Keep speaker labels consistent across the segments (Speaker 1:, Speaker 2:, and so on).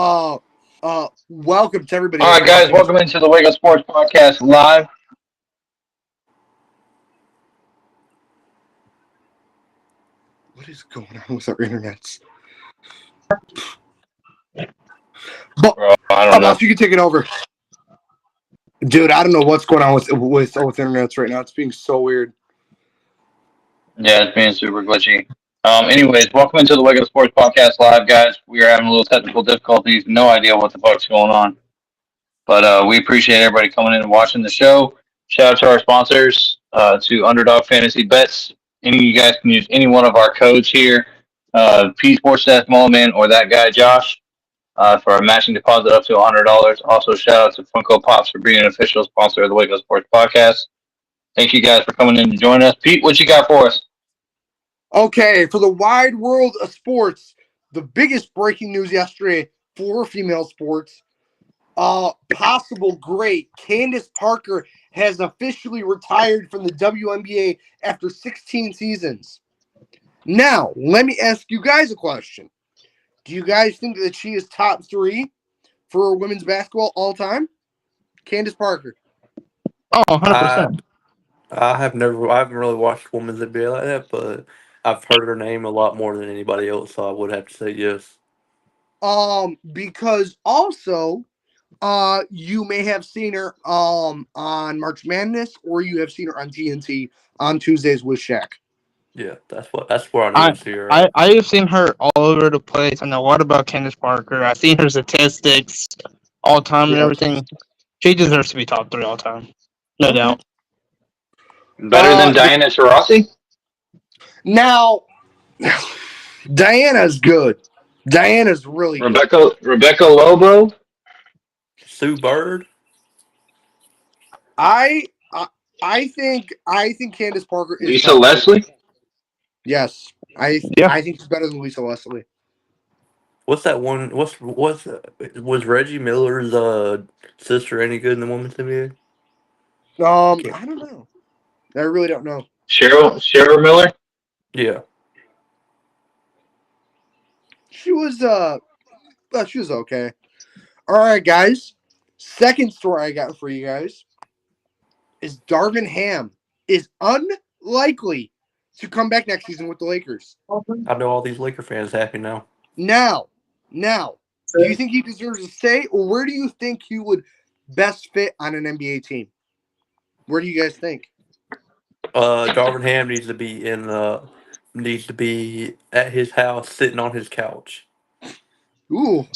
Speaker 1: Welcome to everybody
Speaker 2: All
Speaker 1: that's
Speaker 2: right, guys,
Speaker 1: watching us.
Speaker 2: welcome into the Wake Up Sports Podcast live.
Speaker 1: What is going on with our internets? But
Speaker 2: Bro, I don't know.
Speaker 1: boss, you can take it over, dude. I don't know what's going on with internets right now. It's being so weird.
Speaker 2: Yeah, it's being super glitchy. Anyways, welcome into the Wake Up Sports Podcast live, guys. We are having a little technical difficulties. No idea what the fuck's going on, but we appreciate everybody coming in and watching the show. Shout out to our sponsors, to Underdog Fantasy Bets. Any of you guys can use any one of our codes here. P Sports Death Moment or that guy Josh. For a matching deposit up to $100. Also, shout out to Funko Pops for being an official sponsor of the Wake Up Sports Podcast. Thank you guys for coming in to join us. Pete, what you got for us?
Speaker 1: Okay, for the wide world of sports, the biggest breaking news yesterday for female sports. Possible great Candace Parker has officially retired from the WNBA after 16 seasons. Now, let me ask you guys a question. Do you guys think that she is top 3 for women's basketball all time? Candace Parker.
Speaker 3: Oh,
Speaker 4: I
Speaker 3: 100%.
Speaker 4: I haven't really watched women's NBA like that, but I've heard her name a lot more than anybody else, so I would have to say yes.
Speaker 1: Because also, you may have seen her on March Madness, or you have seen her on TNT on Tuesdays with Shaq.
Speaker 4: Yeah, that's where I
Speaker 3: I,
Speaker 4: normally see her
Speaker 3: I
Speaker 4: at.
Speaker 3: I have seen her all over the place. I know what about Candace Parker. I've seen her statistics all time and
Speaker 1: Yep.
Speaker 3: everything. She deserves to be top 3 all time. No
Speaker 1: Okay.
Speaker 3: doubt.
Speaker 2: Better than Diana Taurasi?
Speaker 1: Now, Diana's good. Diana's really good.
Speaker 2: Rebecca Lobo?
Speaker 4: Sue Bird.
Speaker 1: I think Candace Parker is
Speaker 2: Lisa
Speaker 1: top 3.
Speaker 2: Leslie?
Speaker 1: Yes,
Speaker 3: Yeah.
Speaker 1: I think she's better than Lisa Leslie.
Speaker 4: What's that one? Was Reggie Miller's sister any good in the women's NBA?
Speaker 1: I don't know. I really don't know.
Speaker 2: Cheryl Miller?
Speaker 4: Yeah,
Speaker 1: She was okay. All right, guys. Second story I got for you guys is Darvin Ham is unlikely to come back next season with the Lakers.
Speaker 4: I know all these Laker fans happy now.
Speaker 1: Now, do you think he deserves to stay, or where do you think he would best fit on an NBA team? Where do you guys think?
Speaker 4: Darvin Ham needs to be at his house sitting on his couch.
Speaker 1: Ooh,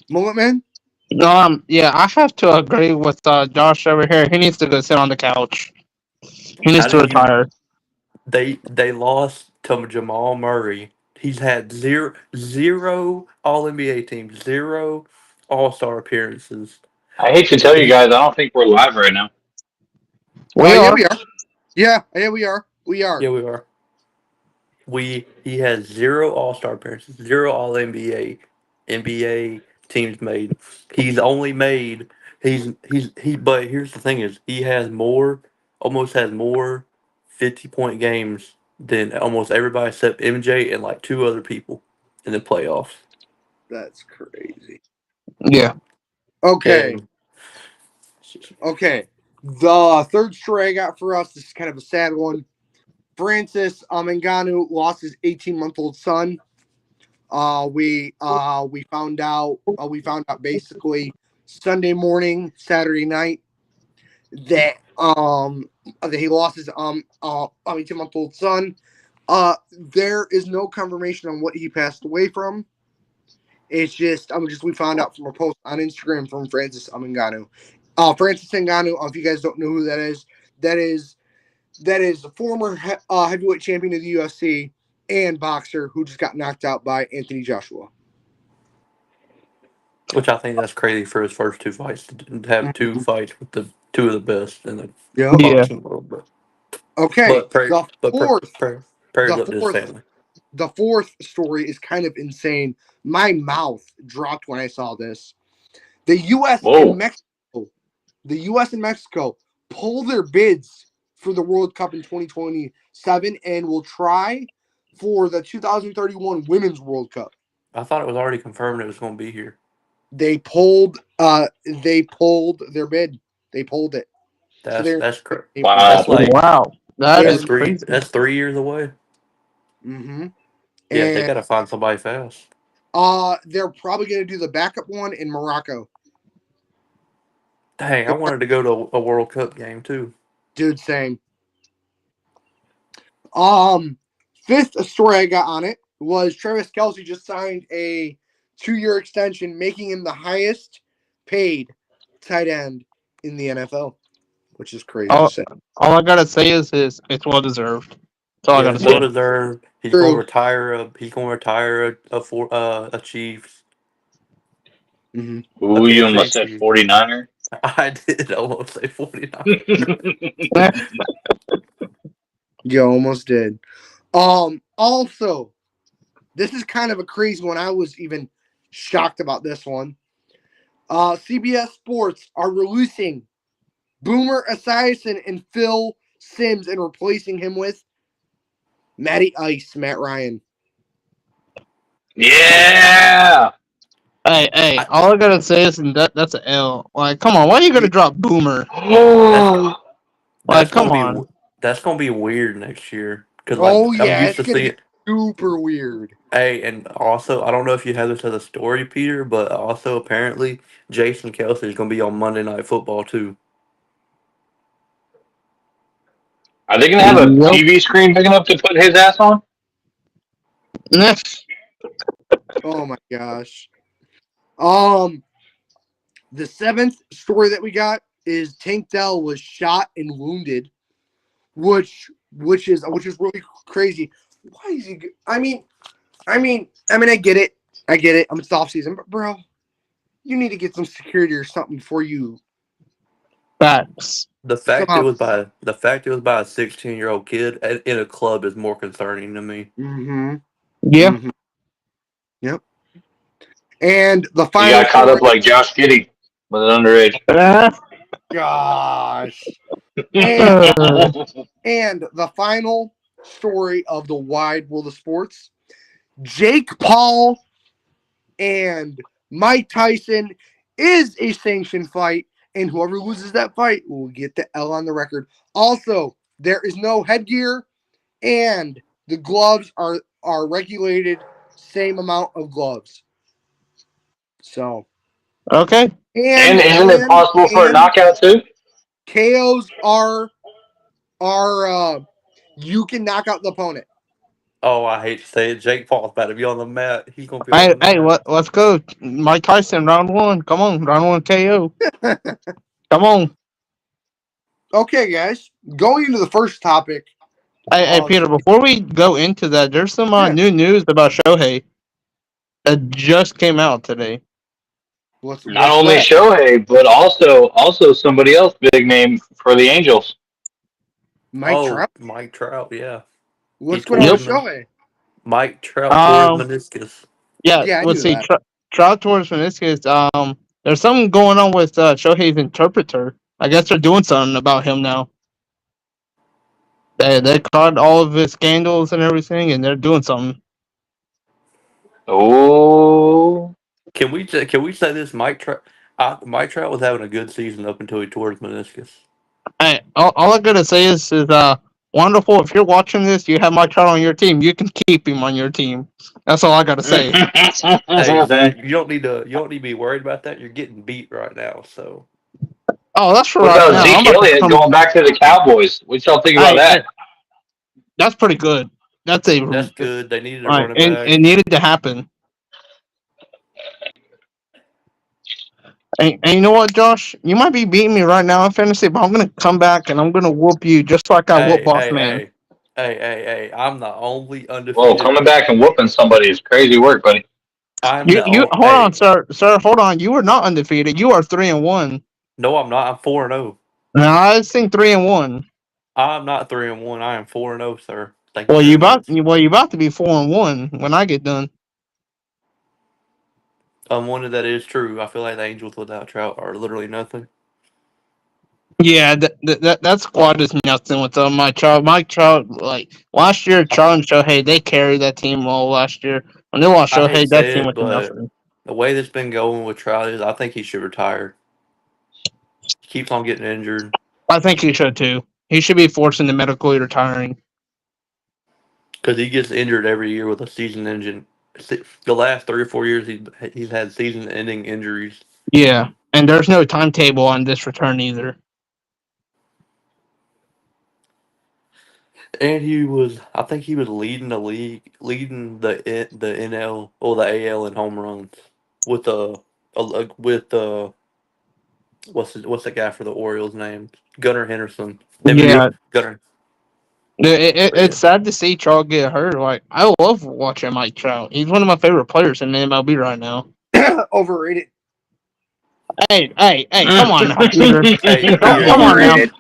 Speaker 1: Mullet Man?
Speaker 3: Yeah, I have to agree with Josh over here. He needs to go sit on the couch. He needs
Speaker 4: How
Speaker 3: to
Speaker 4: do you
Speaker 3: retire.
Speaker 4: They lost to Jamal Murray. He's had zero All NBA teams, zero All Star appearances.
Speaker 2: I hate to tell you guys, I don't think we're live right now.
Speaker 3: We
Speaker 1: Yeah,
Speaker 3: are.
Speaker 1: we are. Yeah, we are. We are.
Speaker 4: Yeah, we are. He has zero All Star appearances, zero All NBA teams made. He's only made he. But here's the thing: is he has almost has more 50-point games than almost everybody except MJ and like 2 other people in the playoffs.
Speaker 1: That's crazy.
Speaker 3: Yeah.
Speaker 1: Okay.
Speaker 4: And
Speaker 1: Okay. The third story I got for us is kind of a sad one. Francis Ngannou lost his 18-month-old son. We found out basically Sunday morning, Saturday night that he lost his 18-month-old son. There is no confirmation on what he passed away from. It's just we found out from a post on Instagram from Francis Ngannou. Francis Ngannou, if you guys don't know who that is a former heavyweight champion of the UFC and boxer who just got knocked out by Anthony Joshua.
Speaker 4: which I think that's crazy for his first 2 fights to have 2 fights with the 2 of the best in the
Speaker 1: Yeah.
Speaker 4: boxing world. But
Speaker 1: Okay. Prayers
Speaker 4: up to his family.
Speaker 1: The fourth story is kind of insane. My mouth dropped when I saw this. The U.S.
Speaker 2: Whoa.
Speaker 1: and Mexico pull their bids for the World Cup in 2027 and will try for the 2031 Women's World Cup.
Speaker 4: I thought it was already confirmed it was going to be here.
Speaker 1: They pulled their bid. They pulled it. So they're
Speaker 4: That's crazy.
Speaker 2: Wow.
Speaker 4: That's like
Speaker 3: Wow, that
Speaker 1: They're-
Speaker 3: is crazy.
Speaker 4: That's 3 years away.
Speaker 1: Mm-hmm.
Speaker 4: Yeah,
Speaker 1: And
Speaker 4: they gotta find somebody fast.
Speaker 1: they're probably gonna do the backup one in Morocco.
Speaker 4: Dang, I wanted to go to a World Cup game too.
Speaker 1: Dude, same. Fifth story I got on it was Travis Kelce just signed a 2-year extension, making him the highest paid tight end in the NFL, which is crazy
Speaker 3: Oh,
Speaker 1: to say.
Speaker 3: all I gotta say is it's well deserved. That's all I
Speaker 4: Yeah,
Speaker 3: gotta
Speaker 4: it's
Speaker 3: say.
Speaker 4: well deserved. He's
Speaker 1: True.
Speaker 4: gonna retire. He's gonna retire a Chiefs.
Speaker 1: Mm-hmm.
Speaker 2: Ooh, you almost said 49er.
Speaker 4: I did almost say 49.
Speaker 1: You almost did. Also, this is kind of a crazy one. I was even shocked about this one. CBS Sports are releasing Boomer Esiason and Phil Simms and replacing him with Matty Ice, Matt Ryan.
Speaker 2: Yeah.
Speaker 3: Hey, all I gotta say is that's an L. Like, come on, why are you gonna drop Boomer? Like, come on.
Speaker 4: That's gonna be weird next year because
Speaker 1: Oh,
Speaker 4: I'm
Speaker 1: yeah,
Speaker 4: used to
Speaker 1: it's gonna
Speaker 4: seeing.
Speaker 1: be super weird.
Speaker 4: Hey, and also I don't know if you have this as a story, Peter, but also apparently Jason Kelsey is gonna be on Monday Night Football too.
Speaker 2: Are they gonna have a
Speaker 3: Nope.
Speaker 2: TV screen big enough to put his ass on?
Speaker 3: Next.
Speaker 1: Oh my gosh. The seventh story that we got is Tank Dell was shot and wounded, which is really crazy. Why is he? I mean, I get it. It's off season, but bro, you need to get some security or something before you.
Speaker 3: Facts.
Speaker 4: The fact
Speaker 1: Somehow-
Speaker 4: it was by a 16-year-old kid in a club is more concerning to me.
Speaker 1: Mm-hmm.
Speaker 3: Yeah.
Speaker 1: Mhm. Yep. And the
Speaker 2: He
Speaker 1: final.
Speaker 2: got caught up like Josh Giddey with an underage.
Speaker 1: Gosh. And the final story of the wide world of sports: Jake Paul and Mike Tyson is a sanctioned fight, and whoever loses that fight will get the L on the record. Also, there is no headgear, and the gloves are regulated same amount of gloves. So,
Speaker 3: Okay.
Speaker 2: And isn't it possible for a knockout too?
Speaker 1: KOs are you can knock out the opponent.
Speaker 4: Oh, I hate to say it. Jake Paul's about to be on the mat. He's gonna be on the
Speaker 3: Hey,
Speaker 4: mat.
Speaker 3: let's go. Mike Tyson, round one. Come on, round one KO. Come on.
Speaker 1: Okay, guys. Going into the first topic.
Speaker 3: Hey, Peter, before we go into that, there's some
Speaker 1: Yeah.
Speaker 3: new news about Shohei that just came out today.
Speaker 2: Not only
Speaker 1: that?
Speaker 2: Shohei, but also somebody else big name for the Angels.
Speaker 1: Mike Trout.
Speaker 4: Mike Trout, yeah.
Speaker 1: What's
Speaker 4: He
Speaker 1: going on with
Speaker 4: tore
Speaker 1: Shohei?
Speaker 4: Mike Trout tore his meniscus.
Speaker 3: Yeah,
Speaker 1: Yeah, I
Speaker 3: let's
Speaker 1: knew
Speaker 3: see.
Speaker 1: that.
Speaker 3: Trout towards meniscus. There's something going on with Shohei's interpreter. I guess they're doing something about him now. They caught all of his scandals and everything, and they're doing something.
Speaker 2: Oh,
Speaker 4: Can we say this? Mike Trout was having a good season up until he tore his meniscus.
Speaker 3: Hey, all I gotta say is wonderful. If you're watching this, you have Mike Trout on your team. You can keep him on your team. That's all I gotta say.
Speaker 4: Hey Zach, you don't need to be worried about that. You're getting beat right now, so.
Speaker 3: Oh, that's for
Speaker 2: What
Speaker 3: right
Speaker 2: about
Speaker 3: now. I'm
Speaker 2: Zeke
Speaker 3: about to
Speaker 2: Elliott
Speaker 3: come-
Speaker 2: going back to the Cowboys? What y'all think about that?
Speaker 3: That's pretty good. That's
Speaker 4: good. They needed a
Speaker 3: right,
Speaker 4: running
Speaker 3: and
Speaker 4: back.
Speaker 3: it needed to happen. And you know what, Josh? You might be beating me right now in fantasy, but I'm gonna come back and I'm gonna whoop you just like I whoop Boss Man.
Speaker 4: Hey! I'm the only undefeated.
Speaker 2: Well, coming back and whooping somebody is crazy work, buddy.
Speaker 3: You hold on, sir. Hold on. You are not undefeated. You are 3-1.
Speaker 4: No, I'm not. I'm 4-0.
Speaker 3: No, I think 3-1.
Speaker 4: I'm not 3-1. I am 4-0, sir. Thank
Speaker 3: Well,
Speaker 4: you
Speaker 3: you
Speaker 4: very much.
Speaker 3: about to be 4-1 when I get done.
Speaker 4: One that is true. I feel like the Angels without Trout are literally nothing.
Speaker 3: Yeah, that squad is nothing with Mike Trout. Mike Trout, like last year, Trout and Shohei, they carried that team all last year. When they lost
Speaker 4: I hate
Speaker 3: Shohei,
Speaker 4: to
Speaker 3: that
Speaker 4: say
Speaker 3: team
Speaker 4: it,
Speaker 3: was
Speaker 4: but
Speaker 3: nothing.
Speaker 4: The way that's been going with Trout is, I think he should retire. He keeps on getting injured.
Speaker 3: I think he should too. He should be forced into medically retiring.
Speaker 4: Because he gets injured every year with a season engine. The last 3 or 4 years, he's had season-ending injuries.
Speaker 3: Yeah, and there's no timetable on this return either.
Speaker 4: And I think he was leading the league, leading the NL or the AL in home runs with what's the guy for the Orioles name? Gunnar Henderson.
Speaker 3: Yeah,
Speaker 4: Gunnar.
Speaker 3: it's sad to see Trout get hurt. Like, I love watching Mike Trout. He's one of my favorite players in the MLB right now.
Speaker 1: Overrated.
Speaker 3: Hey, come on now, Peter.
Speaker 4: Hey,
Speaker 3: Come on now.
Speaker 1: Overrated.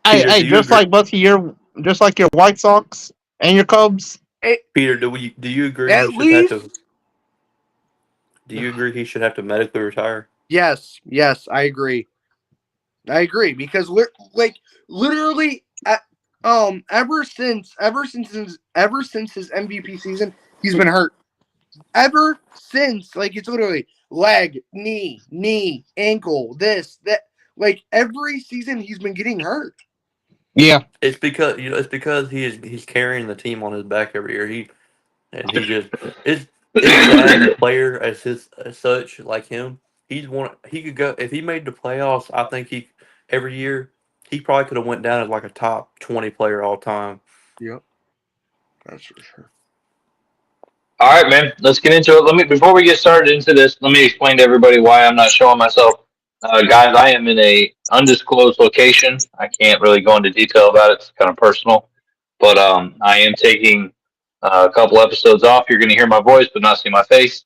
Speaker 4: Peter,
Speaker 3: Hey,
Speaker 4: do you
Speaker 3: just
Speaker 4: agree?
Speaker 3: like both of just like your White Sox and your Cubs.
Speaker 4: Peter, do you agree
Speaker 1: At
Speaker 4: he should have
Speaker 1: least-
Speaker 4: to? Do you agree he should have to medically retire?
Speaker 1: Yes, I agree. Because literally, ever since his MVP season, he's been hurt. Ever since, it's literally leg, knee, ankle, this, that. Like every season, he's been getting hurt.
Speaker 3: Yeah,
Speaker 4: It's because he's carrying the team on his back every year. He just it's sad a player as such like him. He could go if he made the playoffs. I think every year he probably could have went down as like a top 20 player all time.
Speaker 1: Yep, that's for sure.
Speaker 2: All right, man. Let's get into it. Before we get started into this, let me explain to everybody why I'm not showing myself. Guys, I am in a undisclosed location. I can't really go into detail about it. It's kind of personal. But I am taking a couple episodes off. You're going to hear my voice, but not see my face.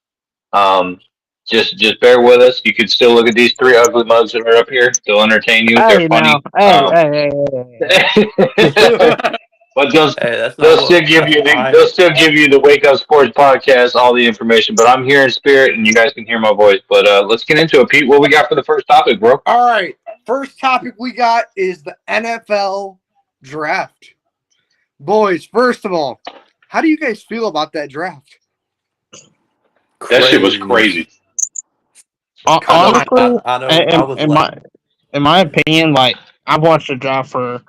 Speaker 2: Just bear with us. You can still look at these 3 ugly mugs that are up here. They'll entertain you.
Speaker 3: hey,
Speaker 2: They're funny.
Speaker 3: Hey.
Speaker 2: But they'll
Speaker 4: Hey,
Speaker 2: still give you the Wake Up Sports Podcast, all the information. But I'm here in spirit, and you guys can hear my voice. But let's get into it, Pete. What we got for the first topic, bro?
Speaker 1: All right, first topic we got is the NFL draft. Boys, first of all, how do you guys feel about that draft?
Speaker 2: That shit was crazy.
Speaker 3: Honestly,
Speaker 4: I know. I was
Speaker 3: in my opinion, like I've watched the draft for,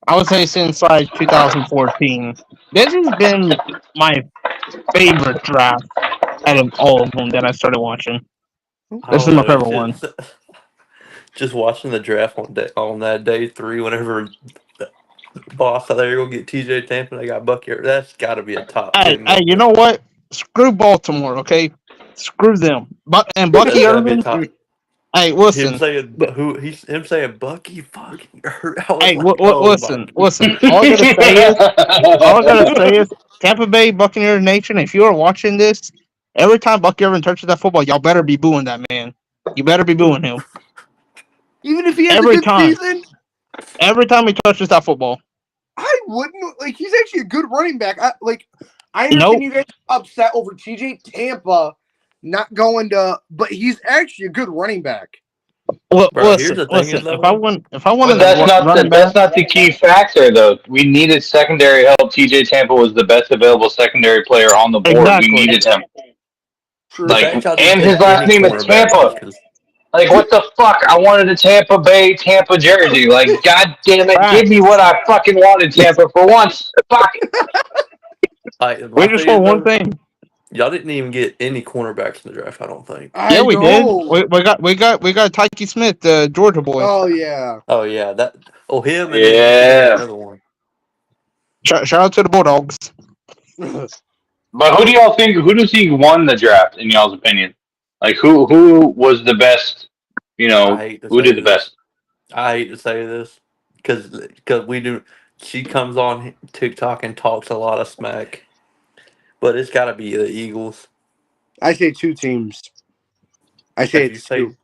Speaker 3: I would say since like 2014. This has been my favorite draft out of all of them that I started watching. This is my favorite one.
Speaker 4: Just watching the draft on that day 3, whenever the boss thought they were gonna get TJ Tampa, they got Bucky. That's got to be a top 10.
Speaker 3: Hey, you know what? Screw Baltimore, okay? Screw them. And Bucky Irvin. Hey, listen.
Speaker 4: Him saying Bucky fucking hurt.
Speaker 3: Hey, listen. All I gotta say is, Tampa Bay Buccaneers Nation, if you are watching this, every time Bucky Irvin touches that football, y'all better be booing that man. You better be booing him.
Speaker 1: Even if he has
Speaker 3: Every
Speaker 1: a good
Speaker 3: time.
Speaker 1: season,
Speaker 3: Every time he touches that football.
Speaker 1: I wouldn't. He's actually a good running back. I understand you guys are upset over TJ Tampa not going to, but he's actually a good running back.
Speaker 3: Well,
Speaker 4: Bro, here's the thing
Speaker 3: listen.
Speaker 4: though.
Speaker 3: If I wanted
Speaker 2: But that's not the key factor, though. We needed secondary help. TJ Tampa was the best available secondary player on the board.
Speaker 3: Exactly.
Speaker 2: We needed him.
Speaker 1: True.
Speaker 2: And his last name is Tampa. Like, what the fuck? I wanted a Tampa Bay, Tampa jersey. Like, god damn it, give me what I fucking wanted, Tampa, for once. Fuck.
Speaker 3: We just want one thing.
Speaker 4: Y'all didn't even get any cornerbacks in the draft, I don't think.
Speaker 3: Yeah, we did. We got Tyke Smith, the Georgia boy.
Speaker 1: Oh yeah.
Speaker 4: Oh yeah, him and
Speaker 2: Yeah.
Speaker 4: another one.
Speaker 3: Shout out to the Bulldogs.
Speaker 2: But who do y'all think? Who do you think won the draft in y'all's opinion? Like, who was the best? You know, who did the best?
Speaker 4: I hate to say this because we do. She comes on TikTok and talks a lot of smack, but it's got to be the Eagles.
Speaker 1: I say 2 teams. I say it's 2.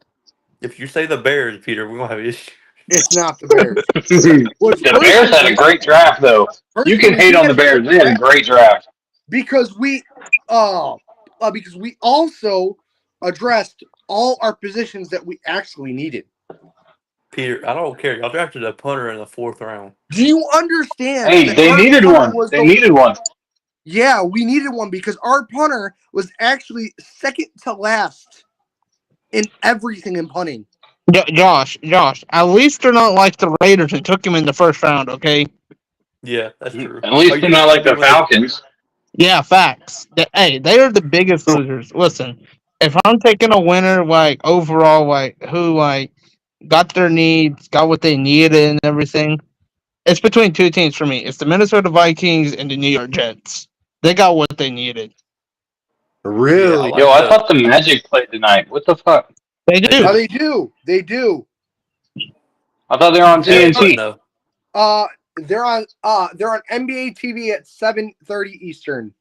Speaker 4: If you say the Bears, Peter, we're gonna have issues.
Speaker 1: It's not the Bears.
Speaker 2: The Bears had a great draft, though. You can hate on the Bears; they had a great draft
Speaker 1: because we also addressed all our positions that we actually needed.
Speaker 4: Peter, I don't care. Y'all drafted a punter in the 4th round.
Speaker 1: Do you understand?
Speaker 2: Hey, they needed one. They needed one.
Speaker 1: Yeah, we needed one because our punter was actually second to last in everything in punting.
Speaker 3: Josh, at least they're not like the Raiders and took him in the first round, okay?
Speaker 4: Yeah, that's true.
Speaker 2: At least they're not like the Falcons.
Speaker 3: Yeah, facts. Hey, they are the biggest losers. Listen, if I'm taking a winner, like overall, like who like got their needs, got what they needed, and everything, it's between two teams for me. It's the Minnesota Vikings and the New York Jets. They got what they needed.
Speaker 1: Really?
Speaker 2: Yo, I thought the Magic played tonight. What the fuck?
Speaker 3: They do.
Speaker 1: Oh, they do. They do.
Speaker 2: I thought they were on TNT.
Speaker 4: No.
Speaker 1: They're on NBA TV at 7:30 Eastern.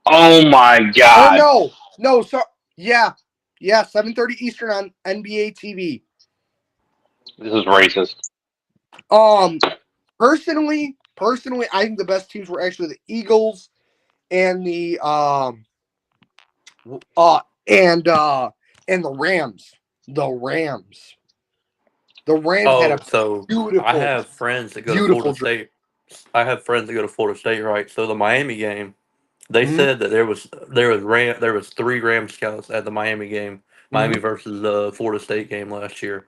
Speaker 2: Oh my god.
Speaker 1: Oh no. So yeah, 7:30 Eastern on NBA TV.
Speaker 2: This is racist.
Speaker 1: Personally, I think the best teams were actually the Eagles and the Rams. The Rams had a beautiful.
Speaker 4: I have friends that go to Florida State. I have friends that go to Florida State, right? So the Miami game, they said that there was 3 Ram scouts at the Miami game, Miami versus the Florida State game last year.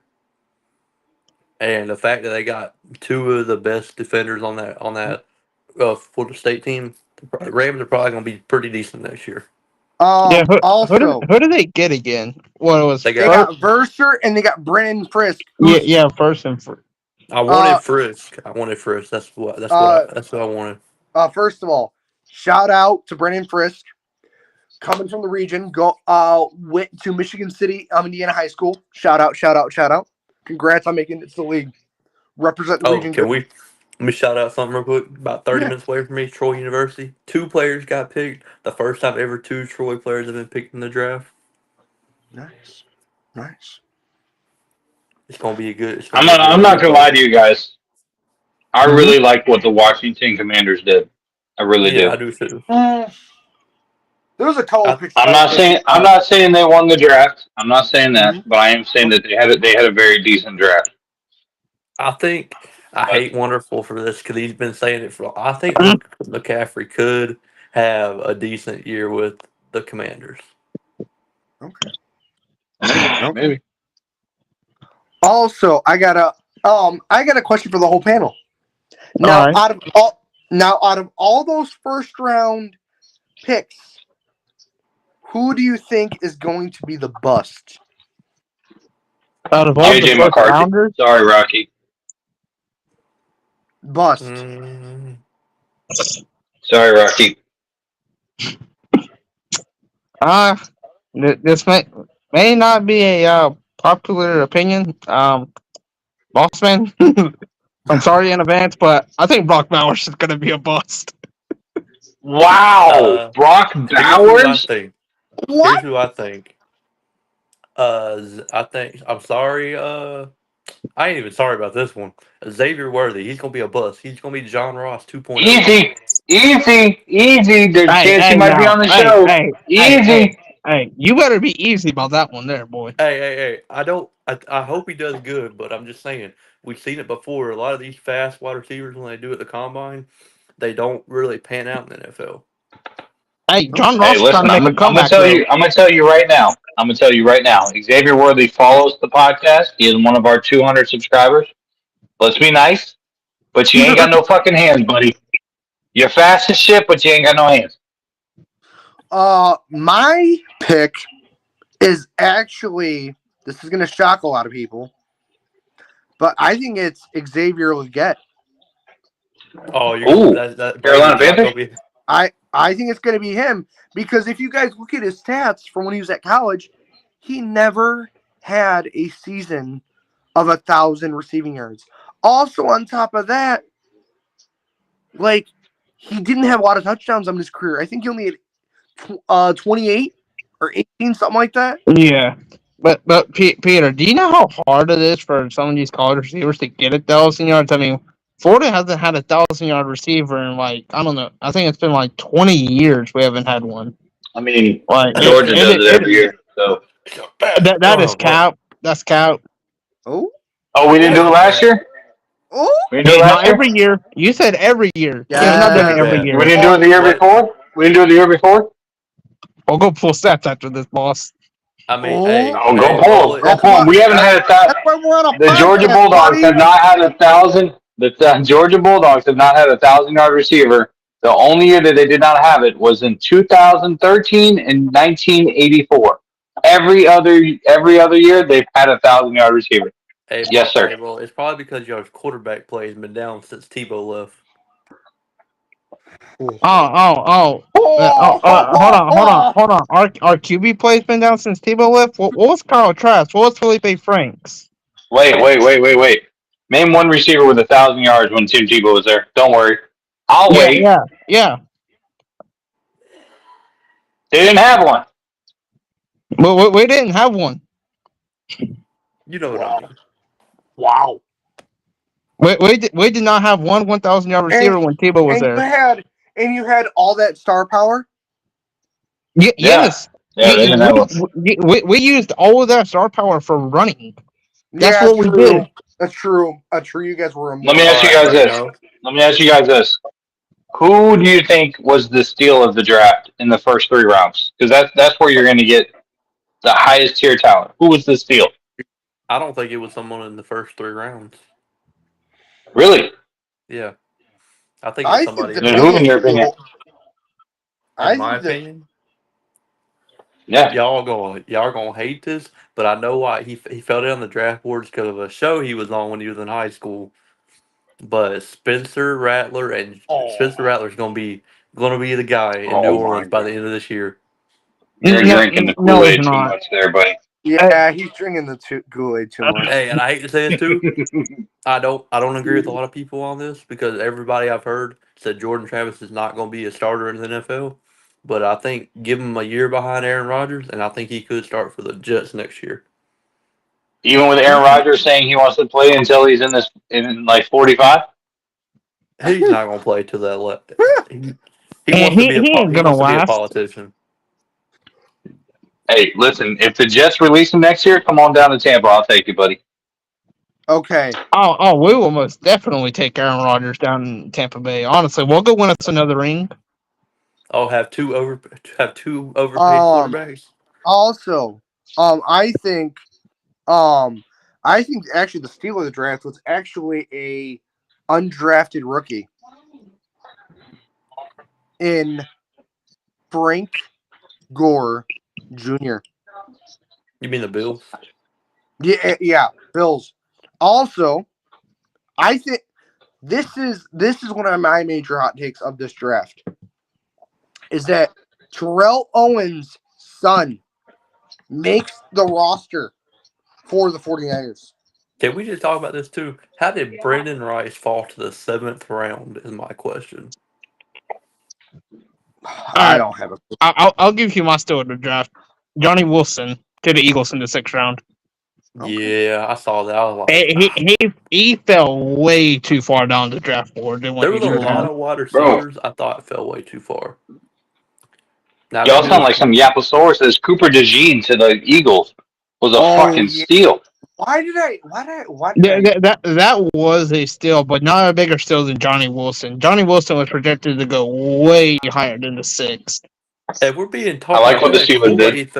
Speaker 4: And the fact that they got 2 of the best defenders on that Florida State team, the Rams are probably going to be pretty decent next year.
Speaker 3: Who did they get again? What was
Speaker 1: they got Verser and they got Brennan Frisk.
Speaker 3: Yeah, first and first.
Speaker 4: I wanted Frisk. That's what I wanted.
Speaker 1: First of all, shout out to Brennan Frisk, coming from the region. Went to Michigan City, Indiana High School. Shout out. Congrats on making it to the league. Represent the region.
Speaker 4: Let me shout out something real quick. About 30 minutes away from me, Troy University. 2 players got picked. The first time ever 2 Troy players have been picked in the draft.
Speaker 1: Nice.
Speaker 4: It's gonna be a good.
Speaker 2: I'm not gonna lie to you guys. I really like what the Washington Commanders did. I really do.
Speaker 4: I do too.
Speaker 1: There was a couple picks.
Speaker 2: I'm not saying they won the draft. I'm not saying that, but I am saying that they had a very decent draft.
Speaker 4: I hate Wonderful for this because he's been saying it for. I think McCaffrey could have a decent year with the Commanders.
Speaker 1: Okay.
Speaker 2: Maybe.
Speaker 1: Also, I got a question for the whole panel. Now, out of all those first round picks, who do you think is going to be the bust?
Speaker 3: Out of all
Speaker 2: JJ
Speaker 3: the
Speaker 2: McCarthy.
Speaker 3: rounders?
Speaker 2: Sorry, Rocky.
Speaker 1: Bust.
Speaker 2: Sorry, Rocky.
Speaker 3: This may not be a popular opinion. Bossman, I'm sorry in advance, but I think Brock Bowers is going to be a bust.
Speaker 2: Wow, Brock Bowers.
Speaker 4: Here's who I think. I'm sorry. I ain't even sorry about this one. Xavier Worthy, he's gonna be a bust. He's gonna be John Ross 2.0.
Speaker 2: Easy. There's a chance he might be on the show. Easy.
Speaker 3: Hey, you better be easy about that one there, boy.
Speaker 4: Hey. I hope he does good, but I'm just saying we've seen it before. A lot of these fast wide receivers, when they do it at the combine, they don't really pan out in the NFL.
Speaker 3: Hey, John Ross is trying to make a comeback.
Speaker 2: I'm gonna tell you right now. Xavier Worthy follows the podcast. He is one of our 200 subscribers. Let's be nice, but you ain't got no fucking hands, buddy. You're fast as shit, but you ain't got no hands.
Speaker 1: My pick is actually, this is gonna shock a lot of people, but I think it's Xavier Legette.
Speaker 2: Oh, Carolina Panthers?
Speaker 1: I think it's going to be him because if you guys look at his stats from when he was at college, he never had a season of 1,000 receiving yards. Also, on top of that, he didn't have a lot of touchdowns on his career. I think he only had 28 or 18, something like that.
Speaker 3: Yeah. But Peter, do you know how hard it is for some of these college receivers to get 1,000 yards? I mean, Florida hasn't had 1,000-yard receiver in I don't know. I think it's been 20 years we haven't had one.
Speaker 2: I mean, Georgia does it every year. So
Speaker 3: that is cap. That's cap.
Speaker 1: Oh,
Speaker 2: we didn't do it last year.
Speaker 1: Oh,
Speaker 5: We didn't do
Speaker 3: Hey,
Speaker 5: it last
Speaker 3: not
Speaker 5: year?
Speaker 3: every year. You said every year.
Speaker 1: Yeah.
Speaker 3: Yeah, we're not doing it every
Speaker 4: Yeah.
Speaker 3: year.
Speaker 5: We didn't do it the year
Speaker 4: What-
Speaker 5: before? We didn't do it the year before?
Speaker 3: We'll go full stats after this, boss.
Speaker 4: I mean,
Speaker 1: Oh.
Speaker 4: hey,
Speaker 5: Oh,
Speaker 4: hey,
Speaker 5: go
Speaker 4: roll
Speaker 5: Bulls.
Speaker 4: it.
Speaker 5: Go
Speaker 1: That's
Speaker 5: Bulls.
Speaker 1: why-
Speaker 5: We haven't had a
Speaker 1: that's why we're on a
Speaker 5: The Georgia
Speaker 1: podcast,
Speaker 5: Bulldogs
Speaker 1: buddy.
Speaker 5: have not had 1,000. The Georgia Bulldogs have not had a 1,000-yard receiver. The only year that they did not have it was in 2013 and 1984. Every other year they've had a 1,000-yard receiver.
Speaker 4: Hey,
Speaker 5: Yes, sir.
Speaker 4: Hey, well, it's probably because your quarterback play has been down since Tebow left.
Speaker 3: Hold on. Our QB play's been down since Tebow left. What was Kyle Trask? What was Felipe Franks?
Speaker 5: Wait. Name one receiver with 1,000 yards when Tim Tebow was there. Don't worry. I'll wait.
Speaker 3: Yeah.
Speaker 5: They didn't have one.
Speaker 3: But we didn't have one.
Speaker 4: You know what I mean.
Speaker 1: Wow.
Speaker 3: We did not have one 1,000-yard receiver when Tebow was there.
Speaker 1: You had all that star power.
Speaker 3: Yes.
Speaker 5: Yeah, they didn't have one.
Speaker 3: We used all of that star power for running. That's
Speaker 1: Yeah,
Speaker 3: what we did.
Speaker 1: That's true. You guys were.
Speaker 5: Let me ask you guys this. Who do you think was the steal of the draft in the first 3 rounds? Because that's where you're going to get the highest tier talent. Who was the steal?
Speaker 4: I don't think it was someone in the first 3 rounds.
Speaker 5: Really?
Speaker 4: Yeah. I think it's somebody.
Speaker 5: Then who, in your opinion?
Speaker 4: In my opinion,
Speaker 5: Yeah.
Speaker 4: y'all gonna hate this, but I know why he fell down the draft boards because of a show he was on when he was in high school. But Spencer Rattler's gonna be the guy in New Orleans by the end of this year.
Speaker 5: You're drinking the Kool-Aid too much there, buddy.
Speaker 1: Yeah, he's drinking the Kool-Aid too much.
Speaker 4: Hey, and I hate to say it too. I don't agree with a lot of people on this because everybody I've heard said Jordan Travis is not going to be a starter in the NFL. But I think give him a year behind Aaron Rodgers, and I think he could start for the Jets next year.
Speaker 5: Even with Aaron Rodgers saying he wants to play until he's in like 45?
Speaker 4: He's not going to play till that left. He wants to be a politician.
Speaker 5: Hey, listen, if the Jets release him next year, come on down to Tampa. I'll take you, buddy.
Speaker 1: Okay.
Speaker 3: Oh, we will most definitely take Aaron Rodgers down in Tampa Bay. Honestly, we'll go win us another ring.
Speaker 4: I'll have two overpaid quarterbacks.
Speaker 1: Also, I think actually the steal of the draft was actually a undrafted rookie in Frank Gore Jr.
Speaker 4: You mean the Bills?
Speaker 1: Yeah, Bills. Also, I think this is one of my major hot takes of this draft. Is that Terrell Owens' son makes the roster for the 49ers.
Speaker 4: Can we just talk about this too? How did Brandon Rice fall to the 7th round is my question.
Speaker 1: I don't have a clue.
Speaker 3: I'll give you my steal of the draft. Johnny Wilson to the Eagles in the 6th round.
Speaker 4: Yeah, I saw that. I was like,
Speaker 3: he fell way too far down the draft board. There
Speaker 4: was a lot of wide receivers I thought fell way too far. Now,
Speaker 5: Y'all sound like some Yaposaurus. Says Cooper DeJean to the Eagles was a fucking steal.
Speaker 1: Why did I?
Speaker 3: That was a steal, but not a bigger steal than Johnny Wilson. Johnny Wilson was projected to go way higher than the 6th.
Speaker 4: If we're being talked
Speaker 5: I like what the Steelers did.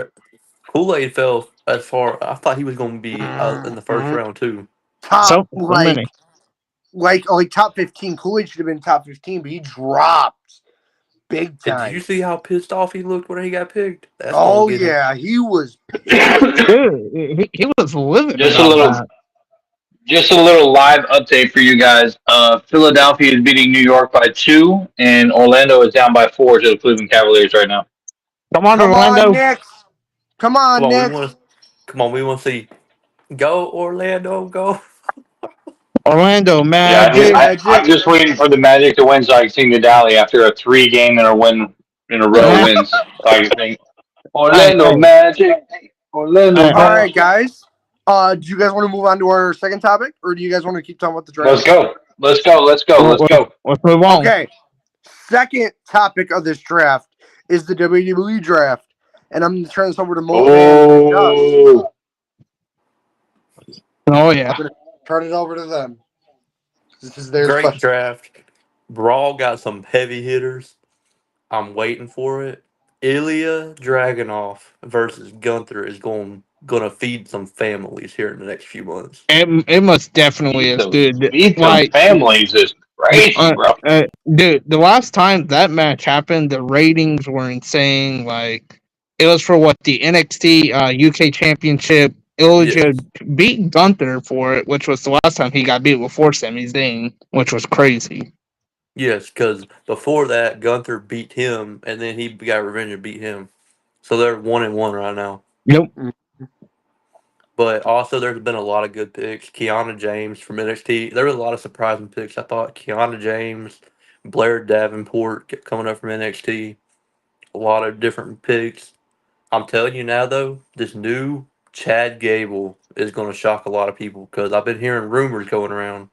Speaker 4: Kool-Aid fell as far. I thought he was going to be in the 1st round too.
Speaker 1: Top top 15. Kool-Aid should have been top 15, but he dropped big time.
Speaker 4: Did you see how pissed off he looked when he got picked?
Speaker 1: He was.
Speaker 3: Dude, he was living.
Speaker 5: Just a little live update for you guys. Philadelphia is beating New York by 2, and Orlando is down by 4 to the Cleveland Cavaliers right now.
Speaker 3: Come on, Orlando.
Speaker 1: Knicks. Come on, Knicks.
Speaker 4: We want to see. Go, Orlando, go.
Speaker 3: Orlando Magic.
Speaker 5: Yeah, I'm just waiting for the Magic to win so I can sing the Dally after a 3-game in a row wins. So I can sing Orlando Magic. Orlando.
Speaker 1: All right, guys. Do you guys want to move on to our second topic, or do you guys want to keep talking about the draft?
Speaker 5: Let's go.
Speaker 3: Let's move on.
Speaker 1: Okay. Second topic of this draft is the WWE draft, and I'm going to turn this over to Mo.
Speaker 3: Oh yeah.
Speaker 1: I'm going to turn it over to them. This is their
Speaker 4: Great
Speaker 1: special.
Speaker 4: draft. Brawl got some heavy hitters. I'm waiting for it. Ilya Dragunov versus Gunther is gonna feed some families here in the next few months.
Speaker 3: It most definitely is, dude.
Speaker 5: Beat some
Speaker 3: Like,
Speaker 5: families is crazy, bro.
Speaker 3: dude, the last time that match happened, the ratings were insane. Like, it was for what, the NXT UK Championship. Ilja beat Gunther for it, which was the last time he got beat before Sami Zayn, which was crazy.
Speaker 4: Yes, because before that, Gunther beat him, and then he got revenge and beat him. So they're 1-1 right now.
Speaker 3: Yep.
Speaker 4: But also, there's been a lot of good picks. Kiana James from NXT. There was a lot of surprising picks. I thought Kiana James, Blair Davenport coming up from NXT. A lot of different picks. I'm telling you now, though, this new Chad Gable is going to shock a lot of people because I've been hearing rumors going around.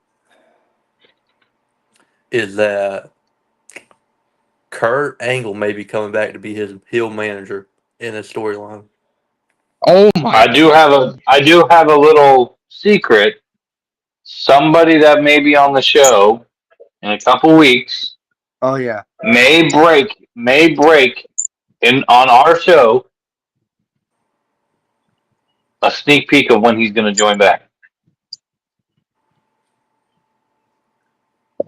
Speaker 4: Is that Kurt Angle may be coming back to be his heel manager in his storyline.
Speaker 3: Oh my!
Speaker 5: I do have a little secret. Somebody that may be on the show in a couple weeks
Speaker 1: Oh yeah.
Speaker 5: may break in on our show a sneak peek of when he's going to join back.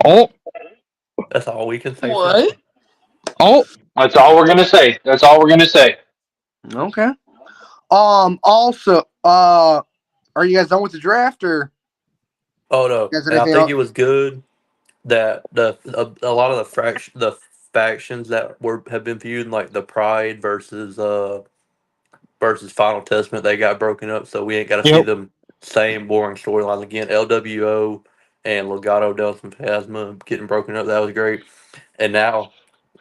Speaker 3: Oh,
Speaker 4: That's all we can say.
Speaker 3: what? Oh,
Speaker 5: That's all we're going to say. That's all we're going to say.
Speaker 1: Okay. Also, are you guys done with the draft or?
Speaker 4: Oh no,
Speaker 1: Guys,
Speaker 4: and I
Speaker 1: anything
Speaker 4: think
Speaker 1: else?
Speaker 4: it was good that a lot of the factions that have been feuding, like the Pride versus Final Testament, they got broken up, so we ain't got to see
Speaker 3: yep.
Speaker 4: them same boring storylines again. LWO and Legado del Fantasma getting broken up, that was great. And now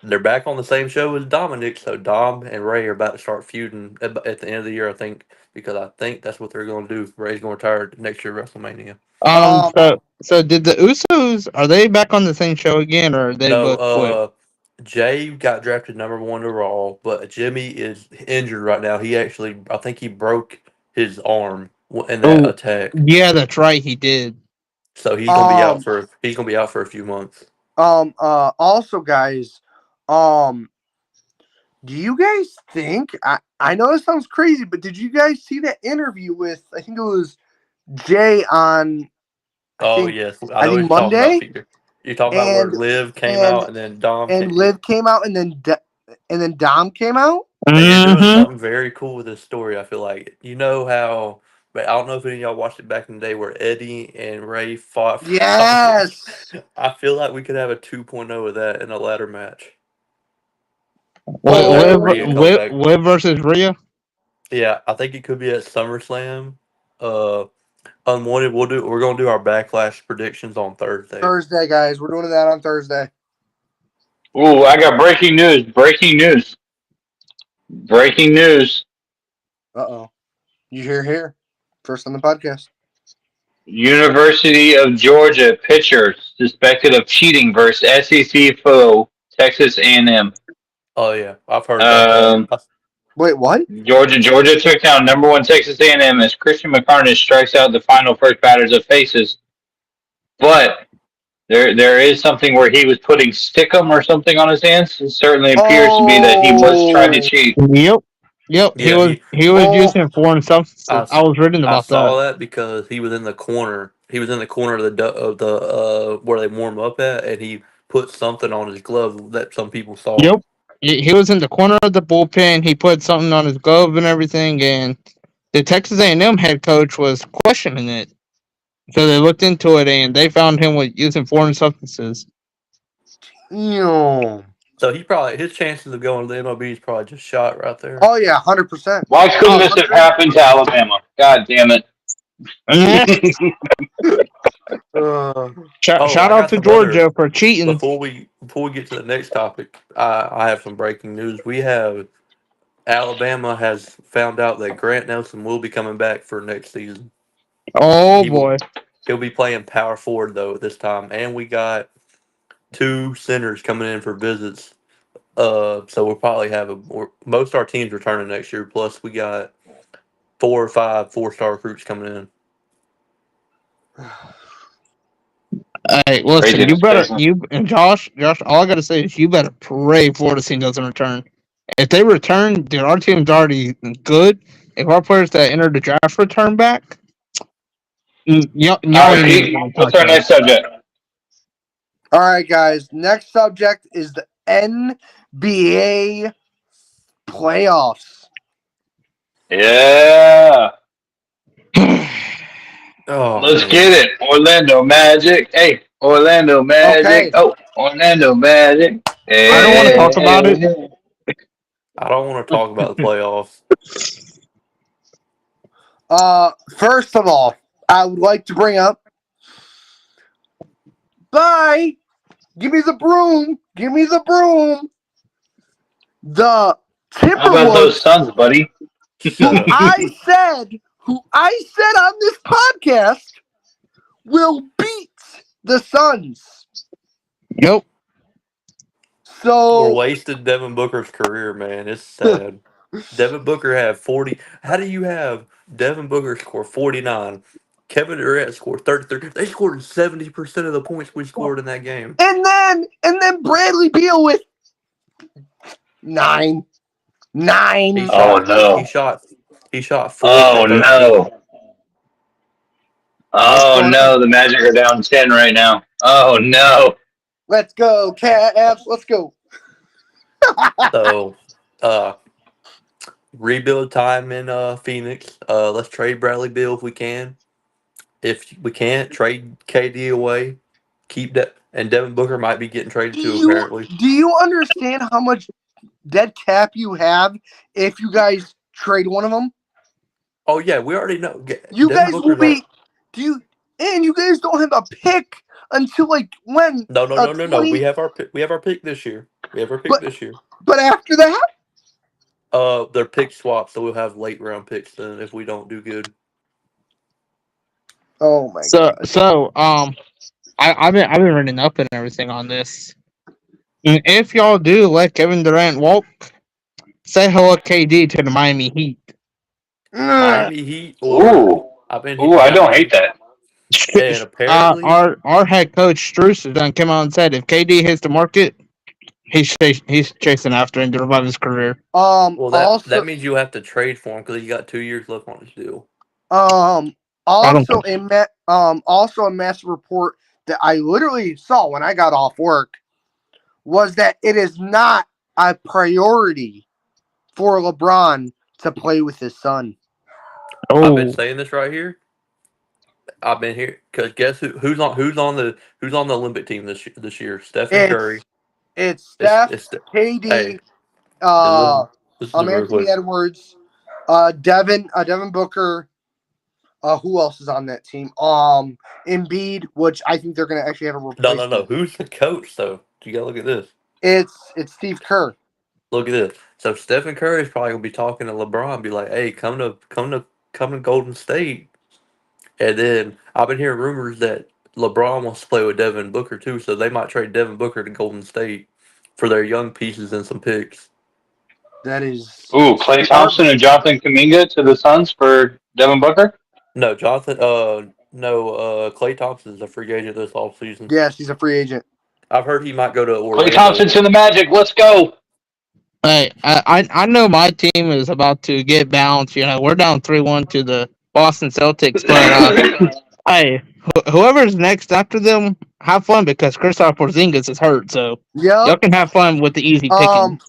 Speaker 4: they're back on the same show as Dominic, so Dom and Ray are about to start feuding at the end of the year, I think, because I think that's what they're going to do. Ray's going to retire next year at WrestleMania.
Speaker 3: So did the Usos, are they back on the same show again, or are they both quit?
Speaker 4: No, Jay got drafted #1 to Raw, but Jimmy is injured right now. I think he broke his arm in that attack,
Speaker 3: Yeah, that's right. He did.
Speaker 4: so he's gonna be out for a few months.
Speaker 1: Also, guys, do you guys think? I know this sounds crazy, but did you guys see that interview with? I think it was Jay on.
Speaker 4: Yes, I
Speaker 1: I
Speaker 4: know what
Speaker 1: think
Speaker 4: you're talking
Speaker 1: Monday.
Speaker 4: about, Peter. You're talking about where Liv came out and then Dom
Speaker 1: and Liv came out, and then Dom came out.
Speaker 4: They're doing something very cool with this story. I feel like how, but I don't know if any of y'all watched it back in the day where Eddie and Ray fought.
Speaker 1: Yes.
Speaker 4: I feel like we could have a 2.0 of that in a ladder match.
Speaker 3: Liv versus Rhea.
Speaker 4: Yeah, I think it could be at SummerSlam. Unwanted. We're gonna do our backlash predictions on Thursday.
Speaker 1: Thursday, guys. We're doing that on Thursday.
Speaker 5: Ooh, I got breaking news. Breaking news.
Speaker 1: Uh-oh. You here. First on the podcast.
Speaker 5: University of Georgia pitcher suspected of cheating versus SEC foe Texas A&M.
Speaker 4: Oh yeah, I've heard about that.
Speaker 1: Wait, what?
Speaker 5: Georgia took down #1 Texas A&M as Christian McCartney strikes out the final first batters of faces. But there is something where he was putting stickum or something on his hands. It certainly appears to be that he was trying to cheat.
Speaker 3: Yep.
Speaker 4: Yeah,
Speaker 3: he was using foreign substances. I was reading about that.
Speaker 4: I saw that because he was in the corner. He was in the corner of the where they warm up at, and he put something on his glove that some people saw.
Speaker 3: Yep. He was in the corner of the bullpen. He put something on his glove and everything, and the Texas A&M head coach was questioning it. So they looked into it, and they found him with using foreign substances.
Speaker 1: Ew.
Speaker 4: So his chances of going to the MLB is probably just shot right there.
Speaker 1: Oh yeah, 100%.
Speaker 5: Why couldn't this have happened to Alabama? God damn it!
Speaker 3: Shout out to Georgia for cheating.
Speaker 4: Before we get to the next topic, I have some breaking news. We have Alabama has found out that Grant Nelson will be coming back for next season.
Speaker 3: Oh boy,
Speaker 4: he'll be playing power forward though this time, and we got 2 centers coming in for visits. So we'll probably have most of our teams returning next year. Plus, we got 4 or 5 4-star recruits coming in.
Speaker 3: Hey, listen,
Speaker 5: Craziness,
Speaker 3: you better
Speaker 5: craziness.
Speaker 3: you and Josh. All I gotta say is you better pray Florida team doesn't return. If they return, dude, our team's already good. If our players that entered the draft return back, y'all
Speaker 5: All right,
Speaker 3: ain't even
Speaker 5: Pete.
Speaker 3: gonna
Speaker 5: What's
Speaker 3: touch
Speaker 5: our next
Speaker 3: us.
Speaker 5: subject?
Speaker 1: All right, guys. Next subject is the NBA playoffs.
Speaker 5: Yeah.
Speaker 4: Oh,
Speaker 5: Let's
Speaker 4: man.
Speaker 5: get it. Orlando Magic. Hey, Orlando Magic.
Speaker 1: Okay.
Speaker 5: Oh, Orlando Magic. Hey,
Speaker 3: I don't want to talk
Speaker 5: hey,
Speaker 3: about it.
Speaker 5: hey.
Speaker 4: I don't want to talk about the playoffs.
Speaker 1: First of all, I would like to bring up. Bye. Give me the broom. Give me the broom. The
Speaker 5: How about those
Speaker 1: Timberwolves,
Speaker 5: Suns, buddy?
Speaker 4: Shut up.
Speaker 1: who I said on this podcast, will beat the Suns.
Speaker 3: Yep.
Speaker 4: We're
Speaker 1: So
Speaker 4: wasting Devin Booker's career, man. It's sad. Devin Booker had 40. How do you have Devin Booker score 49? Kevin Durant scored 33. They scored 70% of the points we scored in that game.
Speaker 1: and then Bradley Beal with 9.
Speaker 4: He
Speaker 5: Oh,
Speaker 4: shot.
Speaker 5: no.
Speaker 4: He shot 4
Speaker 5: Oh,
Speaker 4: for 13.
Speaker 5: no.
Speaker 1: What's
Speaker 5: Oh,
Speaker 1: going
Speaker 5: no.
Speaker 1: on?
Speaker 5: The Magic are down 10 right now. Oh, no.
Speaker 1: Let's go, Cavs. Let's go.
Speaker 4: So, rebuild time in Phoenix. Let's trade Bradley Beal if we can. If we can't, trade KD away. Keep that. And Devin Booker might be getting traded too, apparently.
Speaker 1: Do you understand how much dead cap you have if you guys trade one of them?
Speaker 4: Oh yeah, we already know.
Speaker 1: You
Speaker 4: Devin
Speaker 1: guys will
Speaker 4: Booker's
Speaker 1: be. And you guys don't have a pick until like when?
Speaker 4: No.
Speaker 1: 20
Speaker 4: We have our pick. We have our pick this year.
Speaker 1: But after that,
Speaker 4: They're pick swaps, so we'll have late round picks then if we don't do good.
Speaker 1: oh my
Speaker 3: So
Speaker 1: god.
Speaker 3: I've been reading up and everything on this. And if y'all do let Kevin Durant walk, say hello KD to the Miami Heat.
Speaker 4: Miami Heat or
Speaker 5: Ooh.
Speaker 4: I've been
Speaker 5: Ooh, I don't hate that.
Speaker 4: And apparently,
Speaker 3: Our head coach Struce has done came out and said if KD hits the market, he's chasing after him to revive his career.
Speaker 4: well that
Speaker 1: Also,
Speaker 4: means you have to trade for him because he got 2 years left on his deal.
Speaker 1: also a massive report that I literally saw when I got off work was that it is not a priority for LeBron to play with his son.
Speaker 4: I've been
Speaker 3: Oh,
Speaker 4: saying this right here. I've been here because guess who's on the Olympic team this year? Stephen Curry.
Speaker 1: It's Steph,
Speaker 4: It's
Speaker 1: KD,
Speaker 4: hey, listen to me real
Speaker 1: Anthony
Speaker 4: quick.
Speaker 1: Edwards, Devin Booker. Who else is on that team? Embiid, which I think they're gonna actually have a replacement.
Speaker 4: No. Who's the coach though? You gotta look at this.
Speaker 1: It's Steve Kerr.
Speaker 4: Look at this. So Stephen Curry is probably gonna be talking to LeBron, and be like, "Hey, come to Golden State." And then I've been hearing rumors that LeBron wants to play with Devin Booker too, so they might trade Devin Booker to Golden State for their young pieces and some picks.
Speaker 1: That is.
Speaker 5: Ooh, Klay Thompson and Jonathan Kuminga to the Suns for Devin Booker?
Speaker 4: No, Jonathan. Klay Thompson is a free agent this offseason.
Speaker 1: Yes, he's a free agent.
Speaker 4: I've heard he might go to Orlando.
Speaker 5: Klay Thompson to the Magic. Let's go.
Speaker 3: hey, I know my team is about to get bounced. You know, we're down 3-1 to the Boston Celtics, but hey, whoever's next after them, have fun because Kristaps Porzingis is hurt, so y'all
Speaker 1: Yep.
Speaker 3: can have fun with the easy picking.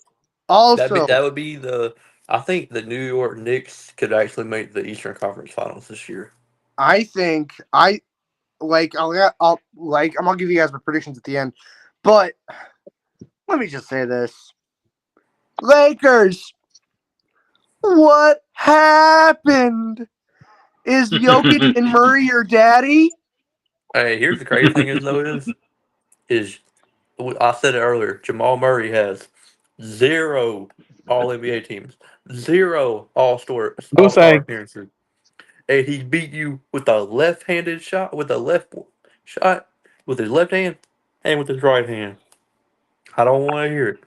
Speaker 1: Also,
Speaker 4: That would be the. I think the New York Knicks could actually make the Eastern Conference Finals this year.
Speaker 1: I think I'm gonna give you guys my predictions at the end, but let me just say this: Lakers, what happened? Is Jokic and Murray your daddy?
Speaker 4: Hey, here's the crazy thing is I said it earlier. Jamal Murray has 0 All NBA teams, 0 All-Star appearances, and he beat you with a left-handed shot, with his left hand and with his right hand. I don't want to hear it.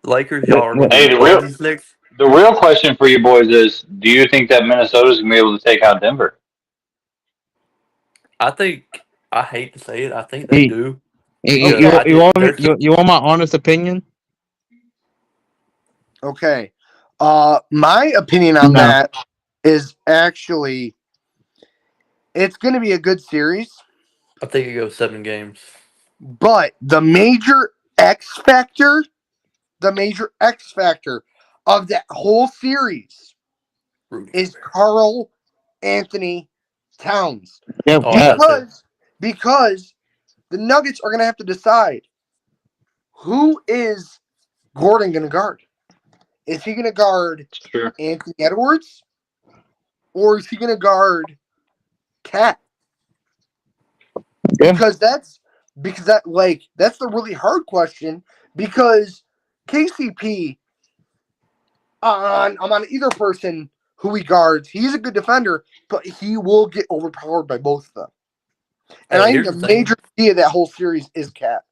Speaker 4: Lakers, y'all are gonna
Speaker 5: Hey,
Speaker 4: be playing these Knicks.
Speaker 5: the real question for you boys is, do you think that Minnesota's going to be able to take out Denver?
Speaker 4: I think I hate to say it. I think they
Speaker 3: Hey,
Speaker 4: do.
Speaker 3: You,
Speaker 4: Because
Speaker 3: you,
Speaker 1: Okay.
Speaker 3: you want me,
Speaker 4: there's
Speaker 3: you want my honest opinion?
Speaker 1: Okay. My opinion on
Speaker 3: No.
Speaker 1: that is actually it's going to be a good series,
Speaker 4: I think it goes 7 games.
Speaker 1: but the major X factor of that whole series
Speaker 4: Rudy
Speaker 1: is
Speaker 4: Gobert.
Speaker 1: Carl Anthony Towns.
Speaker 3: Yep,
Speaker 4: Oh, I
Speaker 3: Cap.
Speaker 4: got to.
Speaker 1: Because the Nuggets are going to have to decide who is Gordon going to guard. Is he going to guard
Speaker 5: It's true.
Speaker 1: Anthony Edwards or is he going to guard Cat?
Speaker 3: Yeah.
Speaker 1: Because that's the really hard question because KCP I'm on either person who he guards. He's a good defender, but he will get overpowered by both of them. And
Speaker 4: Hey,
Speaker 1: I think
Speaker 4: here's
Speaker 1: the
Speaker 4: the thing.
Speaker 1: major key of that whole series is Cat.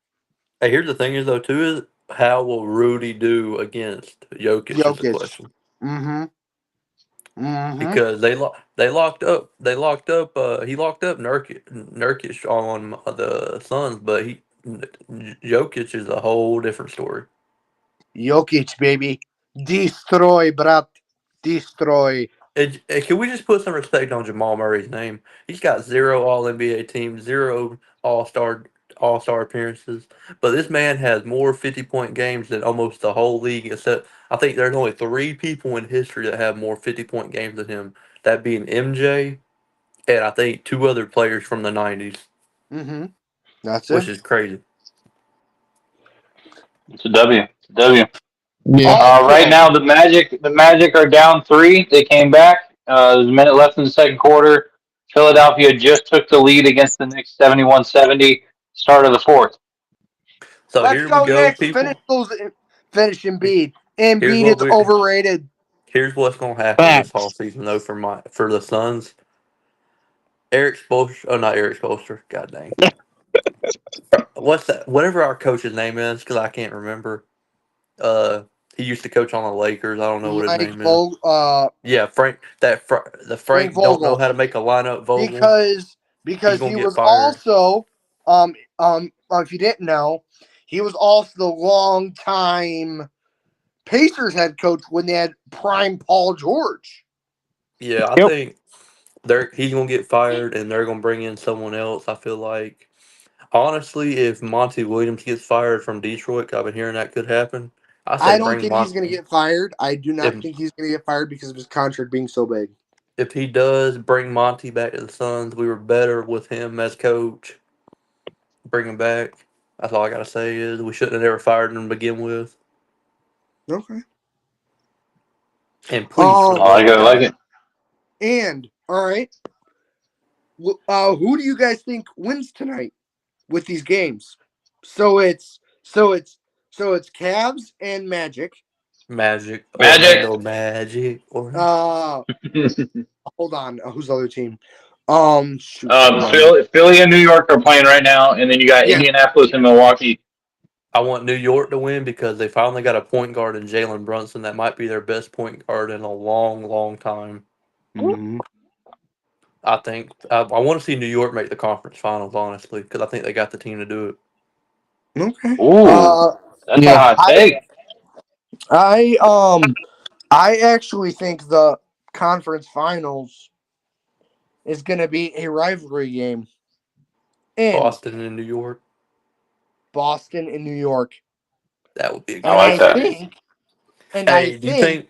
Speaker 4: Hey, here's the thing is though too is how will Rudy do against Jokic is the
Speaker 1: Jokic.
Speaker 4: question.
Speaker 1: Mm-hmm. Mm-hmm.
Speaker 4: Because they locked up he locked up Nurkic on the Suns, but Jokic is a whole different story.
Speaker 1: Jokic, baby. Destroy, brat. Destroy.
Speaker 4: Can we just put some respect on Jamal Murray's name? He's got 0 All NBA teams, 0 All Star appearances, but this man has more 50-point games than almost the whole league. Except I think there's only 3 people in history that have more 50-point games than him. That being MJ and I think 2 other players from the '90s,
Speaker 1: Mm-hmm. That's
Speaker 4: which
Speaker 1: it.
Speaker 4: is crazy.
Speaker 5: It's a W. It's a W.
Speaker 3: Yeah.
Speaker 1: Also,
Speaker 5: Right now, the Magic are down 3. They came back. There's a minute left in the second quarter. Philadelphia just took the lead against the Knicks, 71-70. Start of the fourth.
Speaker 4: So
Speaker 1: let's
Speaker 4: here we
Speaker 1: go
Speaker 4: go,
Speaker 1: Knicks.
Speaker 4: people.
Speaker 1: Finish Embiid.
Speaker 4: Here's
Speaker 1: Embiid
Speaker 4: what
Speaker 1: is
Speaker 4: we
Speaker 1: overrated.
Speaker 4: here's what's gonna happen this whole
Speaker 3: Facts.
Speaker 4: season though for the Suns. Eric Spoelstra, oh not Eric Spoelstra, god dang. What's that? Whatever our coach's name is, because I can't remember. He used to coach on the Lakers. I don't know what his
Speaker 1: Mike
Speaker 4: name is.
Speaker 1: Vogel,
Speaker 4: Yeah, Frank. The
Speaker 1: Frank
Speaker 4: Frank don't know
Speaker 1: Vogel.
Speaker 4: how to make a lineup. Vogel.
Speaker 1: because
Speaker 4: He's
Speaker 1: because
Speaker 4: gonna
Speaker 1: he
Speaker 4: get
Speaker 1: was
Speaker 4: fired.
Speaker 1: also if you didn't know, he was also the long time Pacers head coach when they had prime Paul George.
Speaker 4: Yeah, I
Speaker 3: Yep.
Speaker 4: think he's gonna get fired, and they're gonna bring in someone else. I feel like, honestly, if Monty Williams gets fired from Detroit, I've been hearing that could happen. I
Speaker 1: I
Speaker 4: say
Speaker 1: don't
Speaker 4: bring
Speaker 1: think he's
Speaker 4: Monty.
Speaker 1: going to get fired. I do
Speaker 4: If
Speaker 1: not think he's going to get fired because of his contract being so big.
Speaker 4: if he does, bring Monty back to the Suns. We were better with him as coach. Bring him back. That's all I gotta say is we shouldn't have ever fired him to begin with.
Speaker 1: Okay.
Speaker 4: And please, for the
Speaker 5: I
Speaker 4: love
Speaker 5: like it.
Speaker 4: of
Speaker 5: I like
Speaker 4: God,
Speaker 5: it.
Speaker 1: And all right, who do you guys think wins tonight with these games? So it's Cavs and Magic.
Speaker 4: Magic,
Speaker 5: Magic.
Speaker 4: Orlando Magic, or
Speaker 1: Hold on. Who's the other team? Shoot.
Speaker 5: Philly and New York are playing right now, and then you got
Speaker 1: Yeah,
Speaker 5: Indianapolis and Milwaukee.
Speaker 4: I want New York to win because they finally got a point guard in Jalen Brunson. That might be their best point guard in a long, long time.
Speaker 1: Mhm.
Speaker 4: I think I want to see New York make the conference finals, honestly, because I think they got the team to do it.
Speaker 1: Okay.
Speaker 5: Ooh, that's a
Speaker 3: Yeah.
Speaker 5: hot take.
Speaker 1: I actually think the conference finals is going to be a rivalry game in
Speaker 4: Boston and New York,
Speaker 1: Boston and New York,
Speaker 4: that would be a
Speaker 5: I
Speaker 1: and
Speaker 4: good
Speaker 5: like
Speaker 1: I
Speaker 5: that.
Speaker 4: series.
Speaker 1: think, and I
Speaker 4: Hey, do you
Speaker 1: think
Speaker 4: think?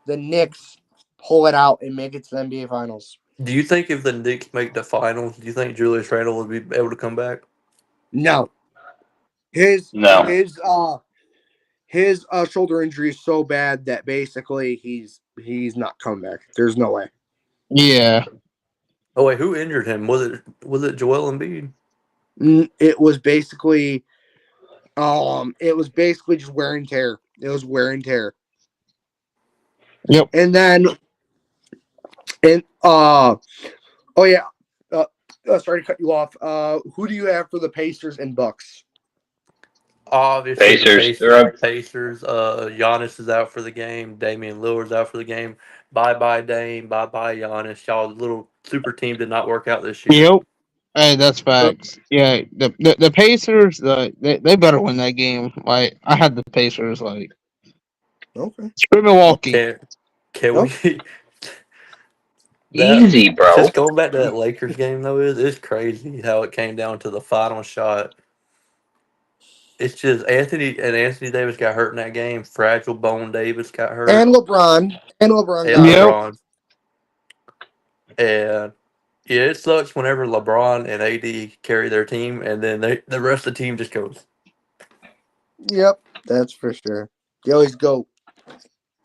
Speaker 1: the Knicks pull it out and make it to the NBA Finals.
Speaker 4: Do you think if the Knicks make the finals, do you think Julius Randle would be able to come back?
Speaker 1: No, his
Speaker 5: No.
Speaker 1: his uh his shoulder injury is so bad that basically he's not coming back. There's no way.
Speaker 3: Yeah.
Speaker 4: Oh wait, who injured him? Was it Joel Embiid?
Speaker 1: It was basically just wear and tear. It was wear and tear.
Speaker 3: Yep.
Speaker 1: And then sorry to cut you off. Who do you have for the Pacers and Bucks?
Speaker 4: Obviously, the
Speaker 5: Pacers. They're up.
Speaker 4: Pacers. Giannis is out for the game. Damian Lillard's out for the game. bye Dame, bye Giannis. Y'all little super team did not work out this year.
Speaker 3: Yep. Hey, that's facts. Yeah, the Pacers, they better win that game. Like I had the Pacers. Like
Speaker 1: Okay.
Speaker 3: screw Milwaukee.
Speaker 4: Can
Speaker 1: Nope.
Speaker 4: we?
Speaker 5: Easy, bro.
Speaker 4: Just going back to that Lakers game though, it's crazy how it came down to the final shot. It's just Anthony Davis got hurt in that game. Fragile Bone Davis got hurt.
Speaker 1: And LeBron
Speaker 4: And
Speaker 1: got
Speaker 3: Yep.
Speaker 4: LeBron. And yeah, it sucks whenever LeBron and AD carry their team, and then the rest of the team just goes.
Speaker 1: Yep, that's for sure. They always go.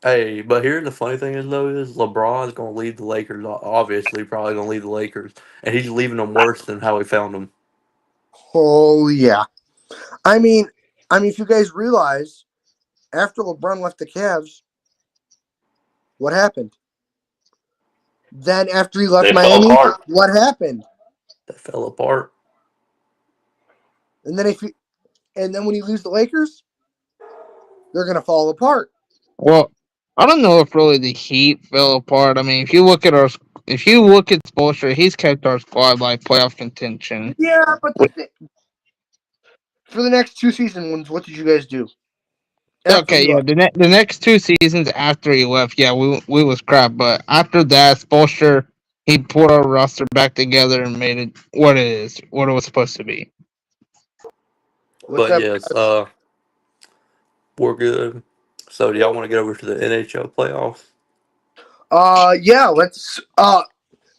Speaker 4: Hey, but here the funny thing is though is LeBron's going to leave the Lakers. Obviously, probably going to leave the Lakers, and he's leaving them worse than how he found them.
Speaker 1: Oh yeah. I mean, if you guys realize, after LeBron left the Cavs, what happened? Then after he left
Speaker 5: They fell
Speaker 1: Miami,
Speaker 5: apart.
Speaker 1: what happened?
Speaker 4: They fell apart.
Speaker 1: And then when he leaves the Lakers, they're gonna fall apart.
Speaker 3: Well, I don't know if really the Heat fell apart. I mean, if you look at Spoelstra, he's kept our squad like playoff contention.
Speaker 1: Yeah, but for the next 2 seasons, what did you guys do?
Speaker 3: Okay, yeah, the next 2 seasons after he left, yeah, we was crap. But after that, Spoelstra, he pulled our roster back together and made it what it was supposed to be.
Speaker 4: But yes, we're good. So, do y'all want to get over to the NHL playoffs?
Speaker 1: Yeah, let's.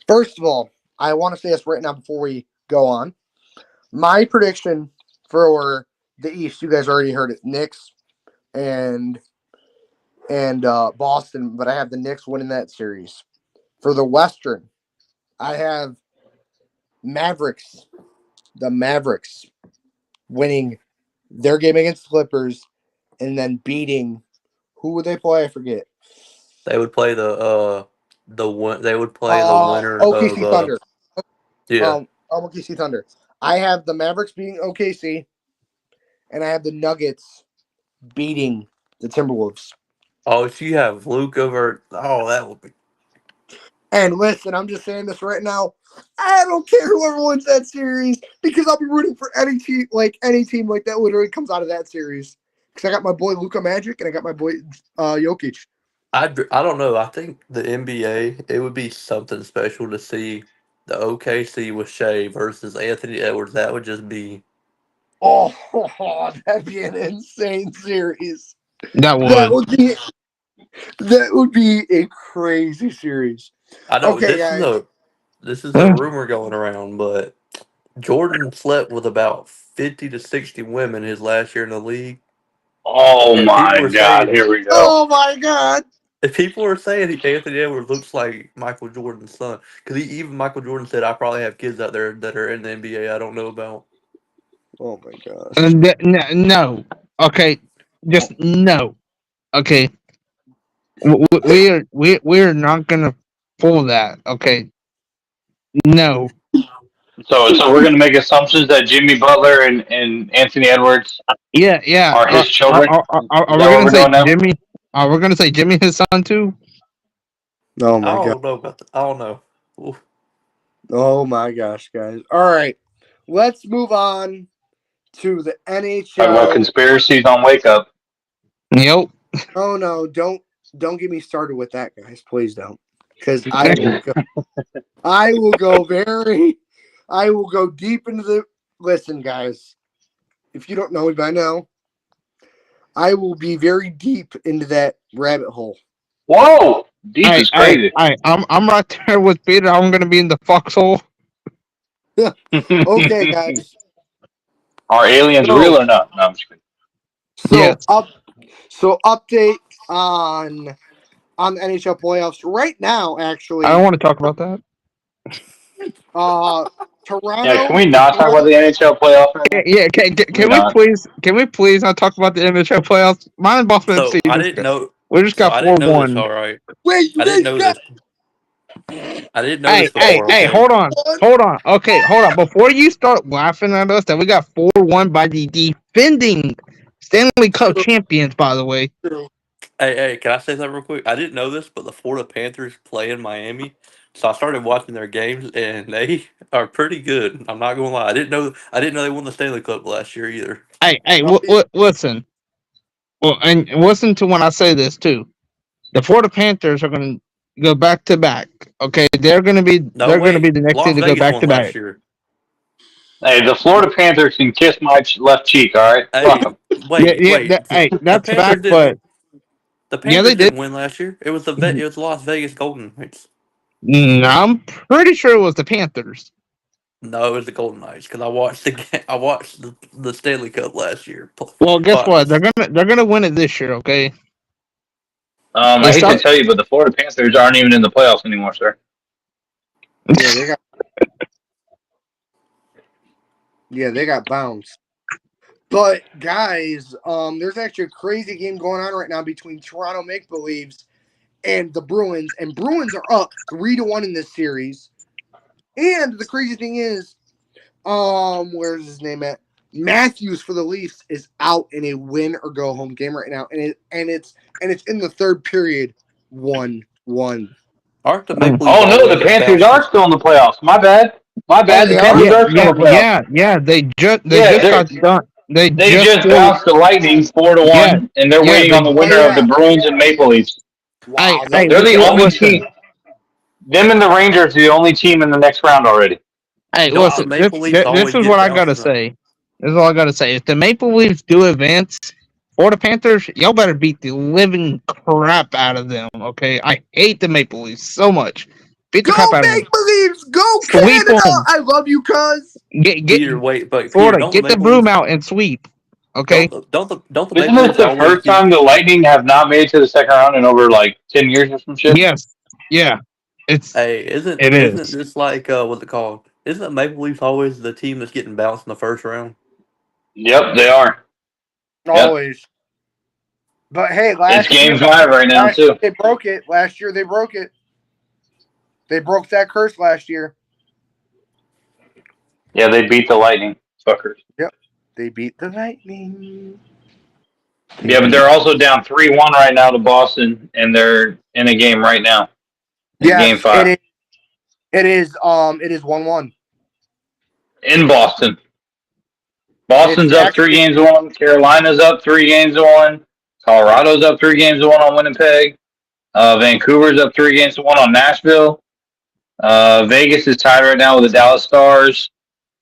Speaker 1: First of all, I want to say this right now before we go on. My prediction for the East, you guys already heard it, Knicks and Boston, but I have the Knicks winning that series. For the Western, I have Mavericks. The Mavericks winning their game against the Clippers and then beating. Who would they play? I forget.
Speaker 4: They would play the winner
Speaker 1: OKC
Speaker 4: of
Speaker 1: Thunder.
Speaker 4: Yeah.
Speaker 1: OKC Thunder. I have the Mavericks beating OKC, and I have the Nuggets beating the Timberwolves.
Speaker 4: Oh, if you have Luke over, that would be.
Speaker 1: And listen, I'm just saying this right now. I don't care whoever wins that series because I'll be rooting for any team like that literally comes out of that series. Because I got my boy Luka Magic and I got my boy Jokic.
Speaker 4: I don't know. I think the NBA, it would be something special to see the OKC with Shea versus Anthony Edwards. That would just be.
Speaker 1: Oh, that'd be an insane series.
Speaker 3: That
Speaker 1: would be a crazy series.
Speaker 4: I know
Speaker 1: Okay,
Speaker 4: this is a rumor going around, but Jordan slept with about 50 to 60 women his last year in the league.
Speaker 5: Oh
Speaker 4: And
Speaker 5: my
Speaker 4: people were
Speaker 5: God!
Speaker 4: saying-
Speaker 5: Here we go.
Speaker 1: Oh my God!
Speaker 4: If people are saying Anthony Edwards looks like Michael Jordan's son, because even Michael Jordan said, "I probably have kids out there that are in the NBA I don't know about."
Speaker 1: Oh my gosh!
Speaker 3: No. Okay, just no. Okay, we're not gonna pull that. Okay, no.
Speaker 5: So we're gonna make assumptions that Jimmy Butler and Anthony Edwards
Speaker 3: Yeah.
Speaker 5: are his children.
Speaker 3: Are we
Speaker 5: Is that what
Speaker 3: gonna
Speaker 5: we're
Speaker 3: say
Speaker 5: doing now?
Speaker 3: Jimmy? Are we gonna say Jimmy his son too?
Speaker 1: Oh
Speaker 4: I
Speaker 1: my God!
Speaker 4: don't know about that. I don't know. Oof.
Speaker 1: Oh my gosh, guys! All right, let's move on to the NHL.
Speaker 5: Talk about conspiracies on Wake Up.
Speaker 3: Yep.
Speaker 1: Oh no! Don't get me started with that, guys. Please don't, because I will go deep into the. Listen, guys, if you don't know me by now, I will be very deep into that rabbit hole.
Speaker 5: Whoa, deep is crazy.
Speaker 3: I'm right there with Peter. I'm gonna be in the foxhole.
Speaker 1: Okay, guys.
Speaker 5: Are aliens real or not? No, I'm just kidding.
Speaker 1: So
Speaker 3: Yes.
Speaker 1: Update on the NHL playoffs right now. Actually,
Speaker 3: I don't want to talk about that.
Speaker 1: Toronto.
Speaker 5: Yeah, can we not talk about the NHL playoffs right now?
Speaker 3: Yeah. Can we please not talk about the NHL playoffs? Mine and Boston
Speaker 4: So
Speaker 3: FC.
Speaker 4: I didn't know.
Speaker 3: We just got
Speaker 4: I didn't know this.
Speaker 3: 4-1.
Speaker 4: All right.
Speaker 1: Wait, you
Speaker 4: I didn't
Speaker 1: guys
Speaker 4: know
Speaker 1: got
Speaker 4: this. I didn't know
Speaker 3: Hey,
Speaker 4: this before. okay?
Speaker 3: hold on. Okay, hold on. Before you start laughing at us, that we got 4-1 by the defending Stanley Cup champions, by the way.
Speaker 4: Hey, can I say something real quick? I didn't know this, but the Florida Panthers play in Miami, so I started watching their games, and they are pretty good. I'm not gonna lie. I didn't know they won the Stanley Cup last year either.
Speaker 3: Hey,
Speaker 1: Oh, yeah.
Speaker 3: listen. Well, and listen to when I say this too. The Florida Panthers are going to go back to back. Okay, they're going to be
Speaker 4: No,
Speaker 3: the next team
Speaker 4: Las
Speaker 3: to go
Speaker 4: Vegas
Speaker 3: back
Speaker 4: won
Speaker 3: to
Speaker 4: last
Speaker 3: back.
Speaker 4: year.
Speaker 5: Hey, the Florida Panthers can kiss my left cheek. All right, fuck
Speaker 4: Hey,
Speaker 5: 'em.
Speaker 3: Yeah. Hey,
Speaker 4: The
Speaker 3: that's
Speaker 4: Panthers
Speaker 3: back,
Speaker 4: didn't.
Speaker 3: but
Speaker 4: The
Speaker 3: yeah, they
Speaker 4: Panthers
Speaker 3: did.
Speaker 4: didn't win last year. It was it was Las Vegas Golden Knights.
Speaker 3: I'm pretty sure it was the Panthers.
Speaker 4: No, it was the Golden Knights because I watched I watched the Stanley Cup last year.
Speaker 3: Well, guess what?
Speaker 4: Finals.
Speaker 3: They're gonna win it this year. Okay.
Speaker 5: I
Speaker 3: They
Speaker 5: hate to
Speaker 3: start.
Speaker 5: tell you, but the Florida Panthers aren't even in the playoffs anymore, sir.
Speaker 1: Yeah, they got bounced. But guys, there's actually a crazy game going on right now between Toronto Maple Leafs and the Bruins, and Bruins are up 3-1 in this series. And the crazy thing is, where's his name at? Matthews for the Leafs is out in a win or go home game right now, and it's in the third period, 1-1.
Speaker 4: Aren't the Maple Leafs
Speaker 5: Oh no,
Speaker 4: always
Speaker 5: the Panthers
Speaker 4: bouncing?
Speaker 5: are still in the playoffs. My bad. My bad.
Speaker 1: they
Speaker 5: The
Speaker 1: are?
Speaker 5: Panthers are still in the playoffs.
Speaker 3: Yeah. They
Speaker 5: Yeah,
Speaker 3: just got done. They
Speaker 5: they
Speaker 3: just
Speaker 5: just bounced the Lightning 4-1, and they're
Speaker 3: yeah.
Speaker 5: waiting on the winner
Speaker 1: Oh,
Speaker 5: of the
Speaker 1: yeah.
Speaker 5: Bruins and Maple Leafs.
Speaker 1: Wow,
Speaker 5: They're the only
Speaker 3: listen.
Speaker 5: team. Them and the Rangers are the only team in the next round already.
Speaker 3: Hey,
Speaker 4: Don't the
Speaker 3: listen.
Speaker 4: Maple Leafs
Speaker 3: This
Speaker 4: always
Speaker 3: is
Speaker 4: get
Speaker 3: what I gotta
Speaker 4: bounced?
Speaker 3: say. This is all I gotta say. If the Maple Leafs do advance, or the Panthers, y'all better beat the living crap out of them. Okay, I hate the Maple Leafs so much. Beat the
Speaker 1: go
Speaker 3: crap out of them.
Speaker 1: Maple Leafs, go
Speaker 3: Sweep
Speaker 1: Canada!
Speaker 3: them.
Speaker 1: I love you, cuz.
Speaker 3: Get
Speaker 4: Peter, wait, but Peter,
Speaker 3: Florida.
Speaker 4: don't the
Speaker 3: Get the
Speaker 4: Maple
Speaker 3: broom
Speaker 4: Leafs
Speaker 3: out and sweep. Okay.
Speaker 4: don't the
Speaker 5: Isn't
Speaker 4: Maple
Speaker 5: this
Speaker 4: Leafs
Speaker 5: the
Speaker 4: always
Speaker 5: first time the Lightning have not made it to the second round in over like 10 years or some shit?
Speaker 3: Yes. Yeah.
Speaker 4: Hey,
Speaker 3: It
Speaker 4: isn't
Speaker 3: is.
Speaker 4: this like what's it called? Isn't the Maple Leafs always the team that's getting bounced in the first round?
Speaker 5: Yep, they are. Yep.
Speaker 1: Always. But hey,
Speaker 5: It's game 5 right now too.
Speaker 1: they broke it. Last year they broke it. They broke that curse last year.
Speaker 5: Yeah, they beat the Lightning, fuckers.
Speaker 1: Yep. They beat the Lightning.
Speaker 5: Yeah, but they're also down 3-1 right now to Boston, and they're in a game right now. In game 5.
Speaker 1: It is 1-1.
Speaker 5: In Boston. Boston's
Speaker 1: It's
Speaker 5: up 3-1. Carolina's up 3-1. Colorado's up 3-1 on Winnipeg. Vancouver's up 3-1 on Nashville. Vegas is tied right now with the Dallas Stars.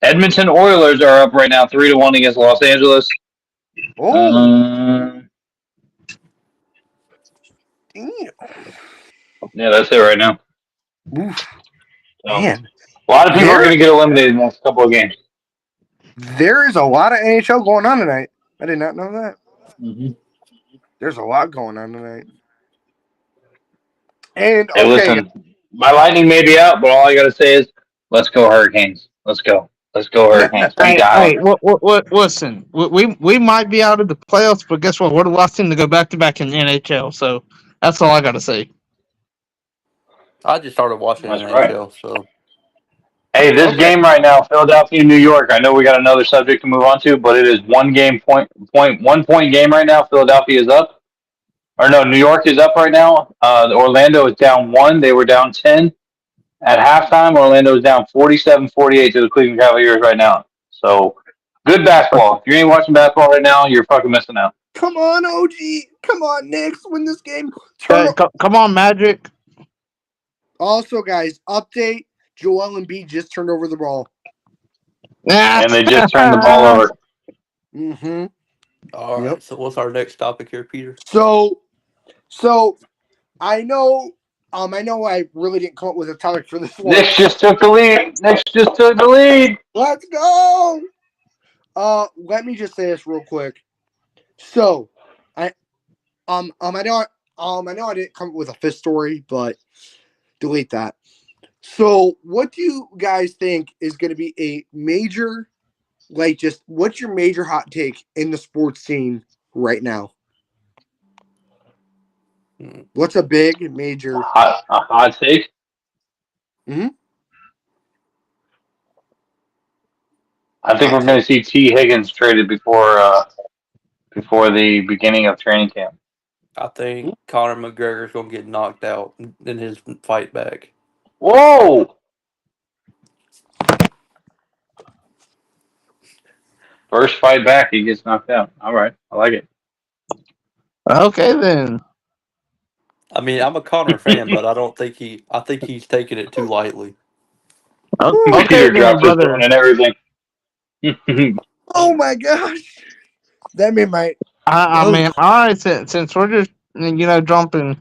Speaker 5: Edmonton Oilers are up right now 3-1 against Los Angeles.
Speaker 1: Oh, damn.
Speaker 5: Yeah, that's it right now.
Speaker 1: Oof,
Speaker 5: So,
Speaker 1: man.
Speaker 5: a lot of people are going to get eliminated in the next couple of games.
Speaker 1: There is a lot of NHL going on tonight. I did not know that.
Speaker 5: Mm-hmm.
Speaker 1: There's a lot going on tonight. And
Speaker 5: Hey, listen, my Lightning may be out, but all I got to say is, let's go Hurricanes. Let's go. Let's go Hurricanes.
Speaker 3: Hey, listen. We might be out of the playoffs, but guess what? We're the last team to go back to back in the NHL. So that's all I got to say.
Speaker 4: I just started watching
Speaker 5: That's
Speaker 4: NHL, so
Speaker 5: Hey, this game right now, Philadelphia, New York. I know we got another subject to move on to, but it is 1 point game right now. Philadelphia is up, or no, New York is up right now. Orlando is down 1. They were down 10 at halftime. Orlando is down 47-48 to the Cleveland Cavaliers right now. So good basketball. If you ain't watching basketball right now, you're fucking missing out.
Speaker 1: Come on, OG. Come on, Knicks. Win this game.
Speaker 3: Come on, Magic.
Speaker 1: Also, guys, update. Joel Embiid just turned over the ball.
Speaker 5: And they just turned the ball over.
Speaker 1: Mm-hmm.
Speaker 4: all right. So what's our next topic here, Peter?
Speaker 1: So I know I really didn't come up with a topic for this one.
Speaker 5: Knicks just took the lead.
Speaker 1: Let's go. Let me just say this real quick. So I know I didn't come up with a fifth story, but delete that. So what do you guys think is going to be a major, what's your major hot take in the sports scene right now? What's a big major
Speaker 5: a hot take?
Speaker 1: Mm-hmm.
Speaker 5: I think we're going to see T. Higgins traded before the beginning of training camp.
Speaker 4: I think Conor McGregor's gonna get knocked out in his fight back.
Speaker 5: Whoa! First fight back, he gets knocked out. All right, I like it.
Speaker 3: Okay then.
Speaker 4: I mean, I'm a Conor fan, but I think he's taking it too lightly.
Speaker 3: Okay
Speaker 5: Peter
Speaker 3: then,
Speaker 5: dropped his
Speaker 3: brother.
Speaker 5: phone and everything.
Speaker 1: Oh my gosh, that made my.
Speaker 3: I mean, all right. Since we're just jumping,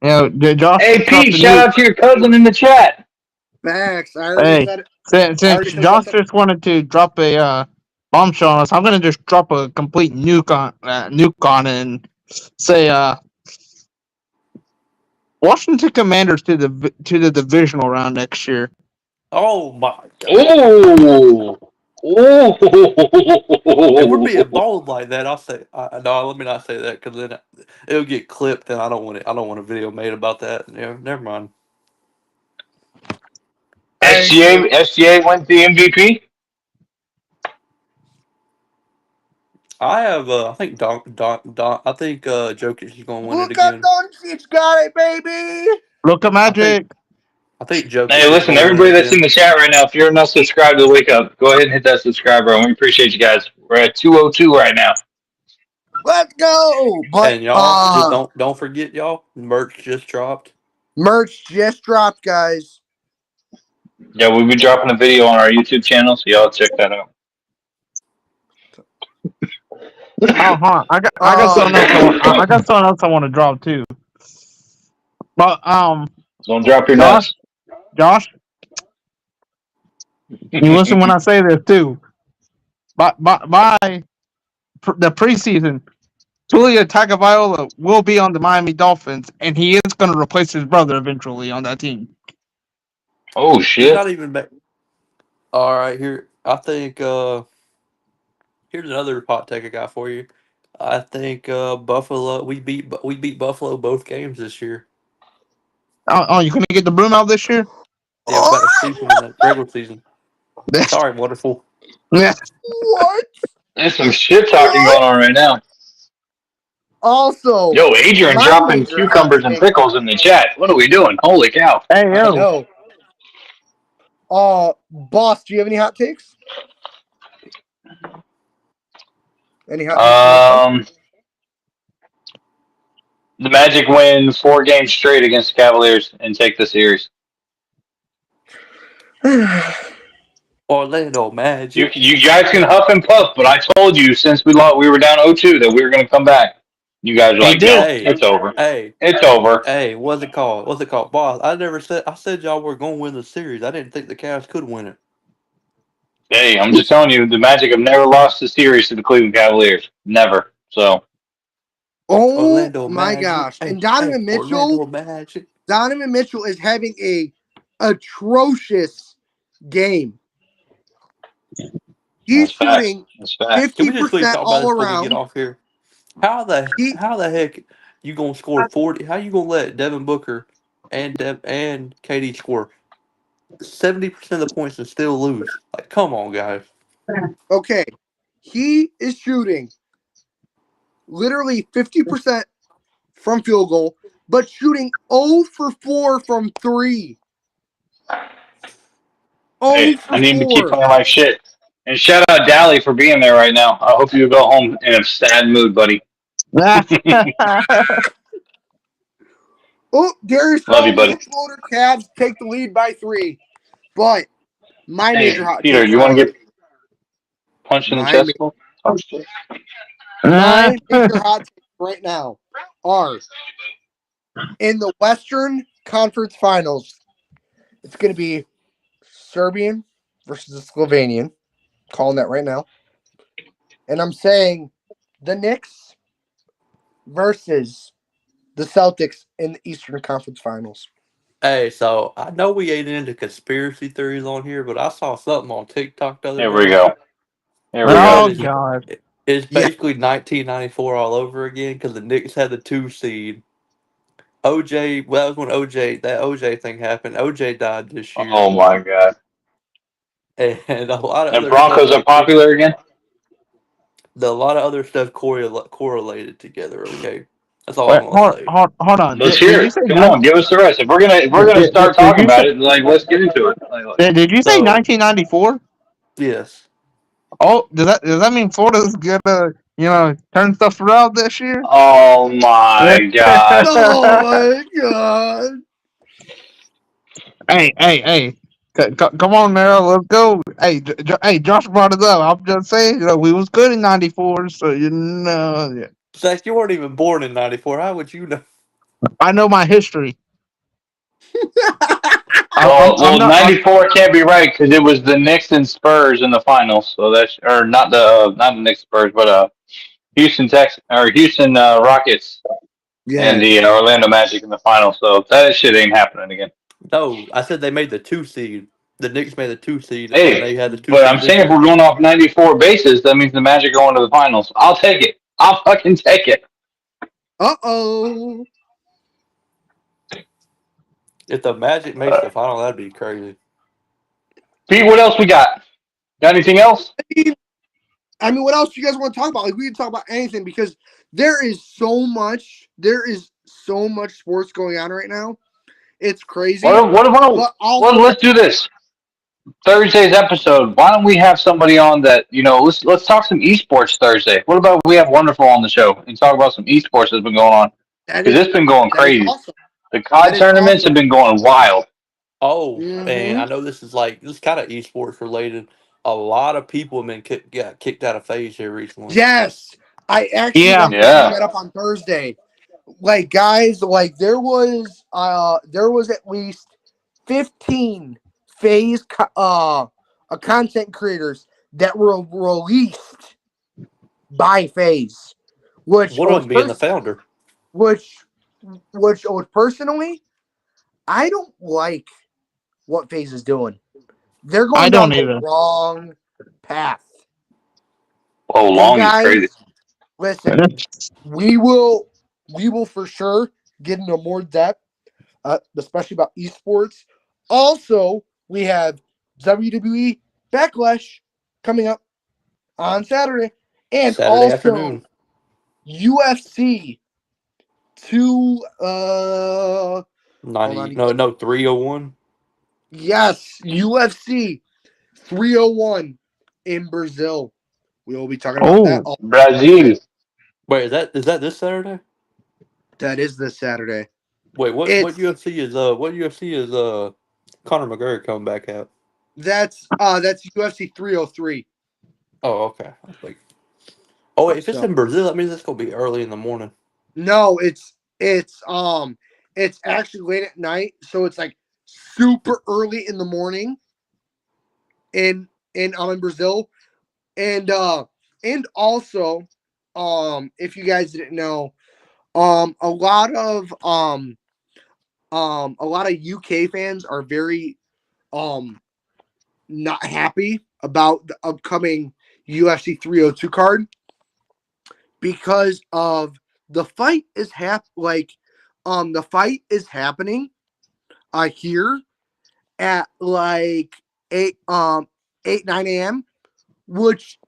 Speaker 3: Josh
Speaker 5: Hey,
Speaker 3: dropped
Speaker 5: Pete,
Speaker 3: the
Speaker 5: shout
Speaker 3: new.
Speaker 5: out to your cousin in the chat.
Speaker 1: Facts. I already
Speaker 3: Hey,
Speaker 1: said it.
Speaker 3: since
Speaker 1: already said
Speaker 3: Josh
Speaker 1: what's up.
Speaker 3: just wanted to drop a bombshell on us, I'm gonna just drop a complete nuke on it and say Washington Commanders to the divisional round next year.
Speaker 4: Oh my god!
Speaker 5: Ooh. Ooh.
Speaker 4: If we're being bold like that, I'll say no. Let me not say that because then it'll get clipped, and I don't want it. I don't want a video made about that. Yeah, never mind.
Speaker 5: SGA wins the MVP.
Speaker 4: I have. I think I think Jokic is going to win it
Speaker 1: Luka
Speaker 4: again.
Speaker 1: Doncic got it, baby.
Speaker 3: Look at Magic.
Speaker 4: I think Jokic
Speaker 5: Hey,
Speaker 4: is
Speaker 5: listen,
Speaker 4: going to win
Speaker 5: everybody
Speaker 4: it
Speaker 5: that's in
Speaker 4: again.
Speaker 5: the chat right now, if you're not subscribed to Wake Up, go ahead and hit that subscribe button. We appreciate you guys. We're at 202 right now.
Speaker 1: Let's go. But
Speaker 4: And y'all, just don't forget, y'all. Merch just dropped.
Speaker 1: merch just dropped, guys.
Speaker 5: Yeah, we'll be dropping a video on our YouTube channel, so y'all check that out.
Speaker 3: Oh, huh. I got something else. I got something else I want to drop too. But
Speaker 5: Don't drop your
Speaker 3: Josh,
Speaker 5: nuts.
Speaker 3: you listen when I say this too. By the preseason, Tua Tagovailoa will be on the Miami Dolphins, and he is going to replace his brother eventually on that team.
Speaker 5: Oh,
Speaker 4: He's
Speaker 5: shit.
Speaker 4: not even back. All right, here. I think here's another hot take I got for you. I think Buffalo. We beat Buffalo both games this year.
Speaker 3: Oh, you going to get the broom out this year?
Speaker 4: Yeah, I'm about to sweep them in the regular season. Sorry, wonderful.
Speaker 3: Yeah.
Speaker 1: What?
Speaker 5: There's some shit talking going on right now.
Speaker 1: Also,
Speaker 5: Yo, Adrian
Speaker 1: my
Speaker 5: dropping
Speaker 1: major
Speaker 5: cucumbers and
Speaker 1: hot
Speaker 5: pickles in the chat. What are we doing? Holy cow.
Speaker 3: Hey,
Speaker 1: I
Speaker 3: yo.
Speaker 1: know. Boss, do you have any hot takes? Any hot takes?
Speaker 5: The Magic win 4 games straight against the Cavaliers and take the series.
Speaker 4: Orlando Magic.
Speaker 5: You guys can huff and puff, but I told you since we were down 0-2 that we were going to come back. You guys are like, no, it's over. It's over.
Speaker 4: Hey, what's it called? Boss, I said y'all were going to win the series. I didn't think the Cavs could win it.
Speaker 5: Hey, I'm just telling you, the Magic have never lost the series to the Cleveland Cavaliers. Never. So.
Speaker 1: Oh
Speaker 4: Orlando
Speaker 1: my
Speaker 4: Magic.
Speaker 1: gosh.
Speaker 4: Hey,
Speaker 1: And Donovan
Speaker 4: Orlando Magic.
Speaker 1: Donovan Mitchell is having a atrocious game. He's shooting 50% all around.
Speaker 4: Get off here. How the heck you gonna score 40? How you gonna let Devin Booker and KD score 70% of the points and still lose? Like, come on, guys.
Speaker 1: Okay, he is shooting literally 50% from field goal, but shooting 0 for 4 from 3.
Speaker 5: Hey, I need to keep playing like shit. And shout out Dally for being there right now. I hope you go home in a sad mood, buddy.
Speaker 1: Oh, Darius
Speaker 5: Love you, buddy.
Speaker 1: Floater Cavs take the lead by 3. But my major hot
Speaker 5: Peter,
Speaker 1: take.
Speaker 5: you want to get punched in the chest?
Speaker 1: My major hot takes right now are in the Western Conference Finals. It's going to be Serbian versus the Slovenian. Calling that right now. And I'm saying the Knicks versus the Celtics in the Eastern Conference Finals.
Speaker 4: Hey, so I know we ain't into conspiracy theories on here, but I saw something on TikTok the other day.
Speaker 5: Here we go.
Speaker 3: God.
Speaker 4: It's basically 1994 all over again because the Knicks had the 2 seed. OJ, well, that was when that OJ thing happened. OJ died this year.
Speaker 5: Oh my god.
Speaker 4: And a lot of
Speaker 5: And
Speaker 4: other
Speaker 5: Broncos
Speaker 4: stuff,
Speaker 5: are popular again?
Speaker 4: A lot of other stuff correlated together, okay? That's all
Speaker 3: Wait,
Speaker 4: I'm gonna say.
Speaker 3: hold on.
Speaker 5: Let's
Speaker 3: Did
Speaker 5: hear
Speaker 3: you
Speaker 5: it.
Speaker 3: say
Speaker 5: Come on, give us the rest. If we're gonna start
Speaker 3: did
Speaker 5: talking
Speaker 3: you
Speaker 5: about
Speaker 3: say
Speaker 5: it, like let's get into it.
Speaker 3: did you say
Speaker 4: So
Speaker 3: 1994?
Speaker 4: yes,
Speaker 3: Oh, does that mean Florida's gonna turn stuff around this year?
Speaker 5: Oh my god.
Speaker 1: Oh my god.
Speaker 3: Hey. Come on now, let's go. Hey, Josh brought it up. I'm just saying, we was good in '94, so yeah.
Speaker 4: Zach, you weren't even born in '94. How would you know?
Speaker 3: I know my history. I'm
Speaker 5: Well,
Speaker 3: not.
Speaker 5: 94 can't be right because it was the Knicks and Spurs in the finals. So that's or not the Knicks Spurs, but Houston Rockets and
Speaker 1: Yes.
Speaker 5: the Orlando Magic in the finals. So that shit ain't happening again.
Speaker 4: No, I said they made the 2 seed. The Knicks made the 2 seed, and they
Speaker 5: Hey,
Speaker 4: had the two
Speaker 5: but
Speaker 4: seed
Speaker 5: I'm
Speaker 4: this
Speaker 5: saying if
Speaker 4: year.
Speaker 5: we're going off 94 basis, that means the Magic are going to the finals. I'll take it. I'll fucking take it.
Speaker 1: Uh-oh.
Speaker 4: If the Magic makes the final, that'd be crazy.
Speaker 5: Pete, what else we got? Got anything else?
Speaker 1: I mean, what else do you guys want to talk about? Like, we can talk about anything because there is so much sports going on right now. It's crazy. But also,
Speaker 5: Let's do this. Thursday's episode. Why don't we have somebody on that? Let's talk some esports Thursday. What about we have Wonderful on the show and talk about some esports that's been going on because it's been going
Speaker 1: that is
Speaker 5: crazy.
Speaker 1: awesome.
Speaker 5: The COD
Speaker 1: That is
Speaker 5: tournaments have
Speaker 1: awesome.
Speaker 5: been going wild.
Speaker 4: Oh, and I
Speaker 1: Mm-hmm.
Speaker 4: know this is kind of esports related. A lot of people have been got kicked out of FaZe here recently.
Speaker 1: Yes. I actually
Speaker 3: Yeah.
Speaker 1: wanted to bring that up on Thursday. Like, guys, like there was at least 15 FaZe content creators that were released by FaZe, which
Speaker 4: One of them being the founder.
Speaker 1: which personally, I don't like what FaZe is doing. They're
Speaker 3: I
Speaker 1: going down
Speaker 3: don't
Speaker 1: the
Speaker 3: either.
Speaker 1: wrong path.
Speaker 5: Oh,
Speaker 1: And
Speaker 5: long is
Speaker 1: guys,
Speaker 5: crazy.
Speaker 1: listen, we will for sure get into more depth, especially about esports. Also, we have WWE Backlash coming up on Saturday, and
Speaker 4: Saturday
Speaker 1: also
Speaker 4: afternoon.
Speaker 1: UFC 2.
Speaker 4: 301.
Speaker 1: Yes, UFC 301 in Brazil. We will be talking about that.
Speaker 3: Oh,
Speaker 5: Brazil.
Speaker 4: Wait, is that this Saturday?
Speaker 1: That is this Saturday.
Speaker 4: Wait, what
Speaker 1: It's
Speaker 4: UFC is Conor McGregor coming back out?
Speaker 1: that's UFC 303.
Speaker 4: Oh, okay. I was like, oh wait, if it's
Speaker 1: So
Speaker 4: in Brazil, that means it's gonna be early in the morning.
Speaker 1: no, it's actually late at night, so it's like super early in the morning in Brazil, and also if you guys didn't know, a lot of UK fans are very not happy about the upcoming UFC 302 card because of the fight is the fight is happening here at like 9 a.m., which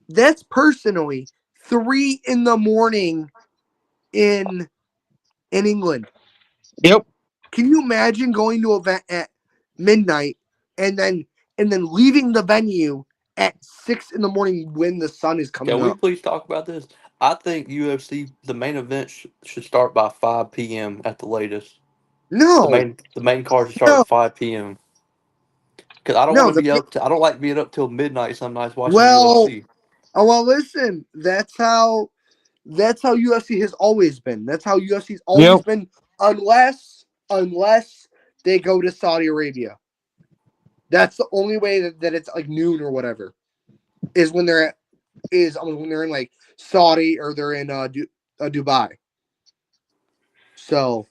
Speaker 1: that's personally 3 in the morning in England.
Speaker 3: yep.
Speaker 1: Can you imagine going to an event at midnight and then leaving the venue at 6 in the morning when the sun is coming
Speaker 4: Can we
Speaker 1: up?
Speaker 4: please talk about this? I think UFC the main event should start by 5 p.m. at the latest.
Speaker 1: No,
Speaker 4: The main card should start
Speaker 1: no,
Speaker 4: at 5 p.m. Because I don't
Speaker 1: no.
Speaker 4: want to be up. I don't like being up till midnight some nights watching
Speaker 1: Well,
Speaker 4: UFC.
Speaker 1: listen. That's how UFC has always been. That's how UFC's always
Speaker 3: Yep.
Speaker 1: been, unless they go to Saudi Arabia. That's the only way that it's like noon or whatever. Is when they're in like Saudi or they're in Dubai. So,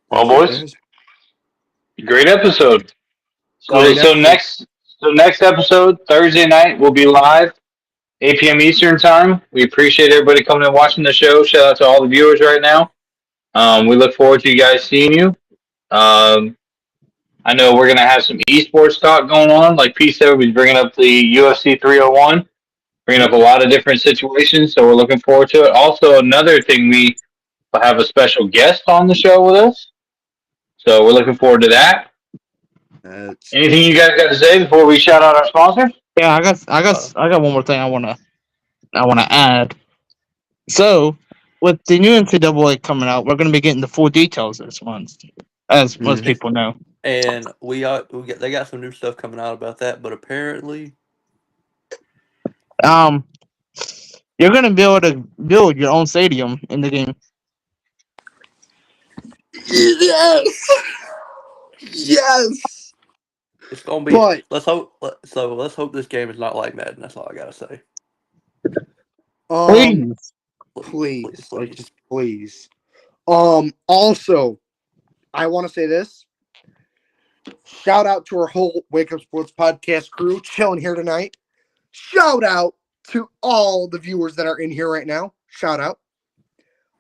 Speaker 5: Well,
Speaker 1: that's it,
Speaker 5: boys,
Speaker 1: guys.
Speaker 5: great episode.
Speaker 1: Great
Speaker 5: So
Speaker 1: episode.
Speaker 5: next episode Thursday night will be live, 8 p.m. Eastern time. We appreciate everybody coming and watching the show. Shout out to all the viewers right now. We look forward to you guys seeing you. I know we're gonna have some esports talk going on. Like Pete said, we'll be bringing up the UFC 301. bringing up a lot of different situations. So we're looking forward to it. Also, another thing, we have a special guest on the show with us. So we're looking forward to that. Anything you guys got to say before we shout out our sponsor?
Speaker 3: Yeah, I got one more thing I wanna add. So, with the new NCAA coming out, we're gonna be getting the full details this month, as most people know.
Speaker 4: And they got some new stuff coming out about that, but apparently
Speaker 3: You're gonna be able to build your own stadium in the game.
Speaker 1: Yes. Yes.
Speaker 4: it's gonna be.
Speaker 1: But
Speaker 4: Let's hope this game is not like Madden. That's all I gotta say.
Speaker 3: Please.
Speaker 1: Please. Just please. Also, I want to say this. Shout out to our whole Wake Up Sports podcast crew chilling here tonight. Shout out to all the viewers that are in here right now. Shout out.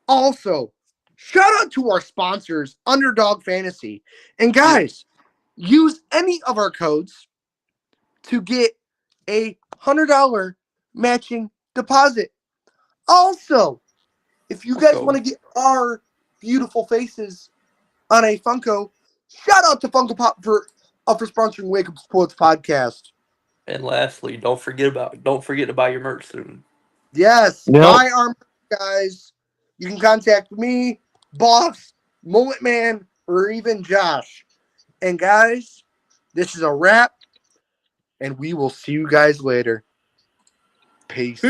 Speaker 1: Also, shout out to our sponsors, Underdog Fantasy. And guys, use any of our codes to get a $100 matching deposit. Also, if you guys want to get our beautiful faces on a Funko, shout out to Funko Pop for sponsoring Wake Up Sports Podcast.
Speaker 4: And lastly, don't forget to buy your merch soon.
Speaker 1: Yes,
Speaker 3: Yep.
Speaker 1: buy our merch, guys. You can contact me, Boss, Mullet Man, or even Josh. And guys, this is a wrap, and we will see you guys later. Peace.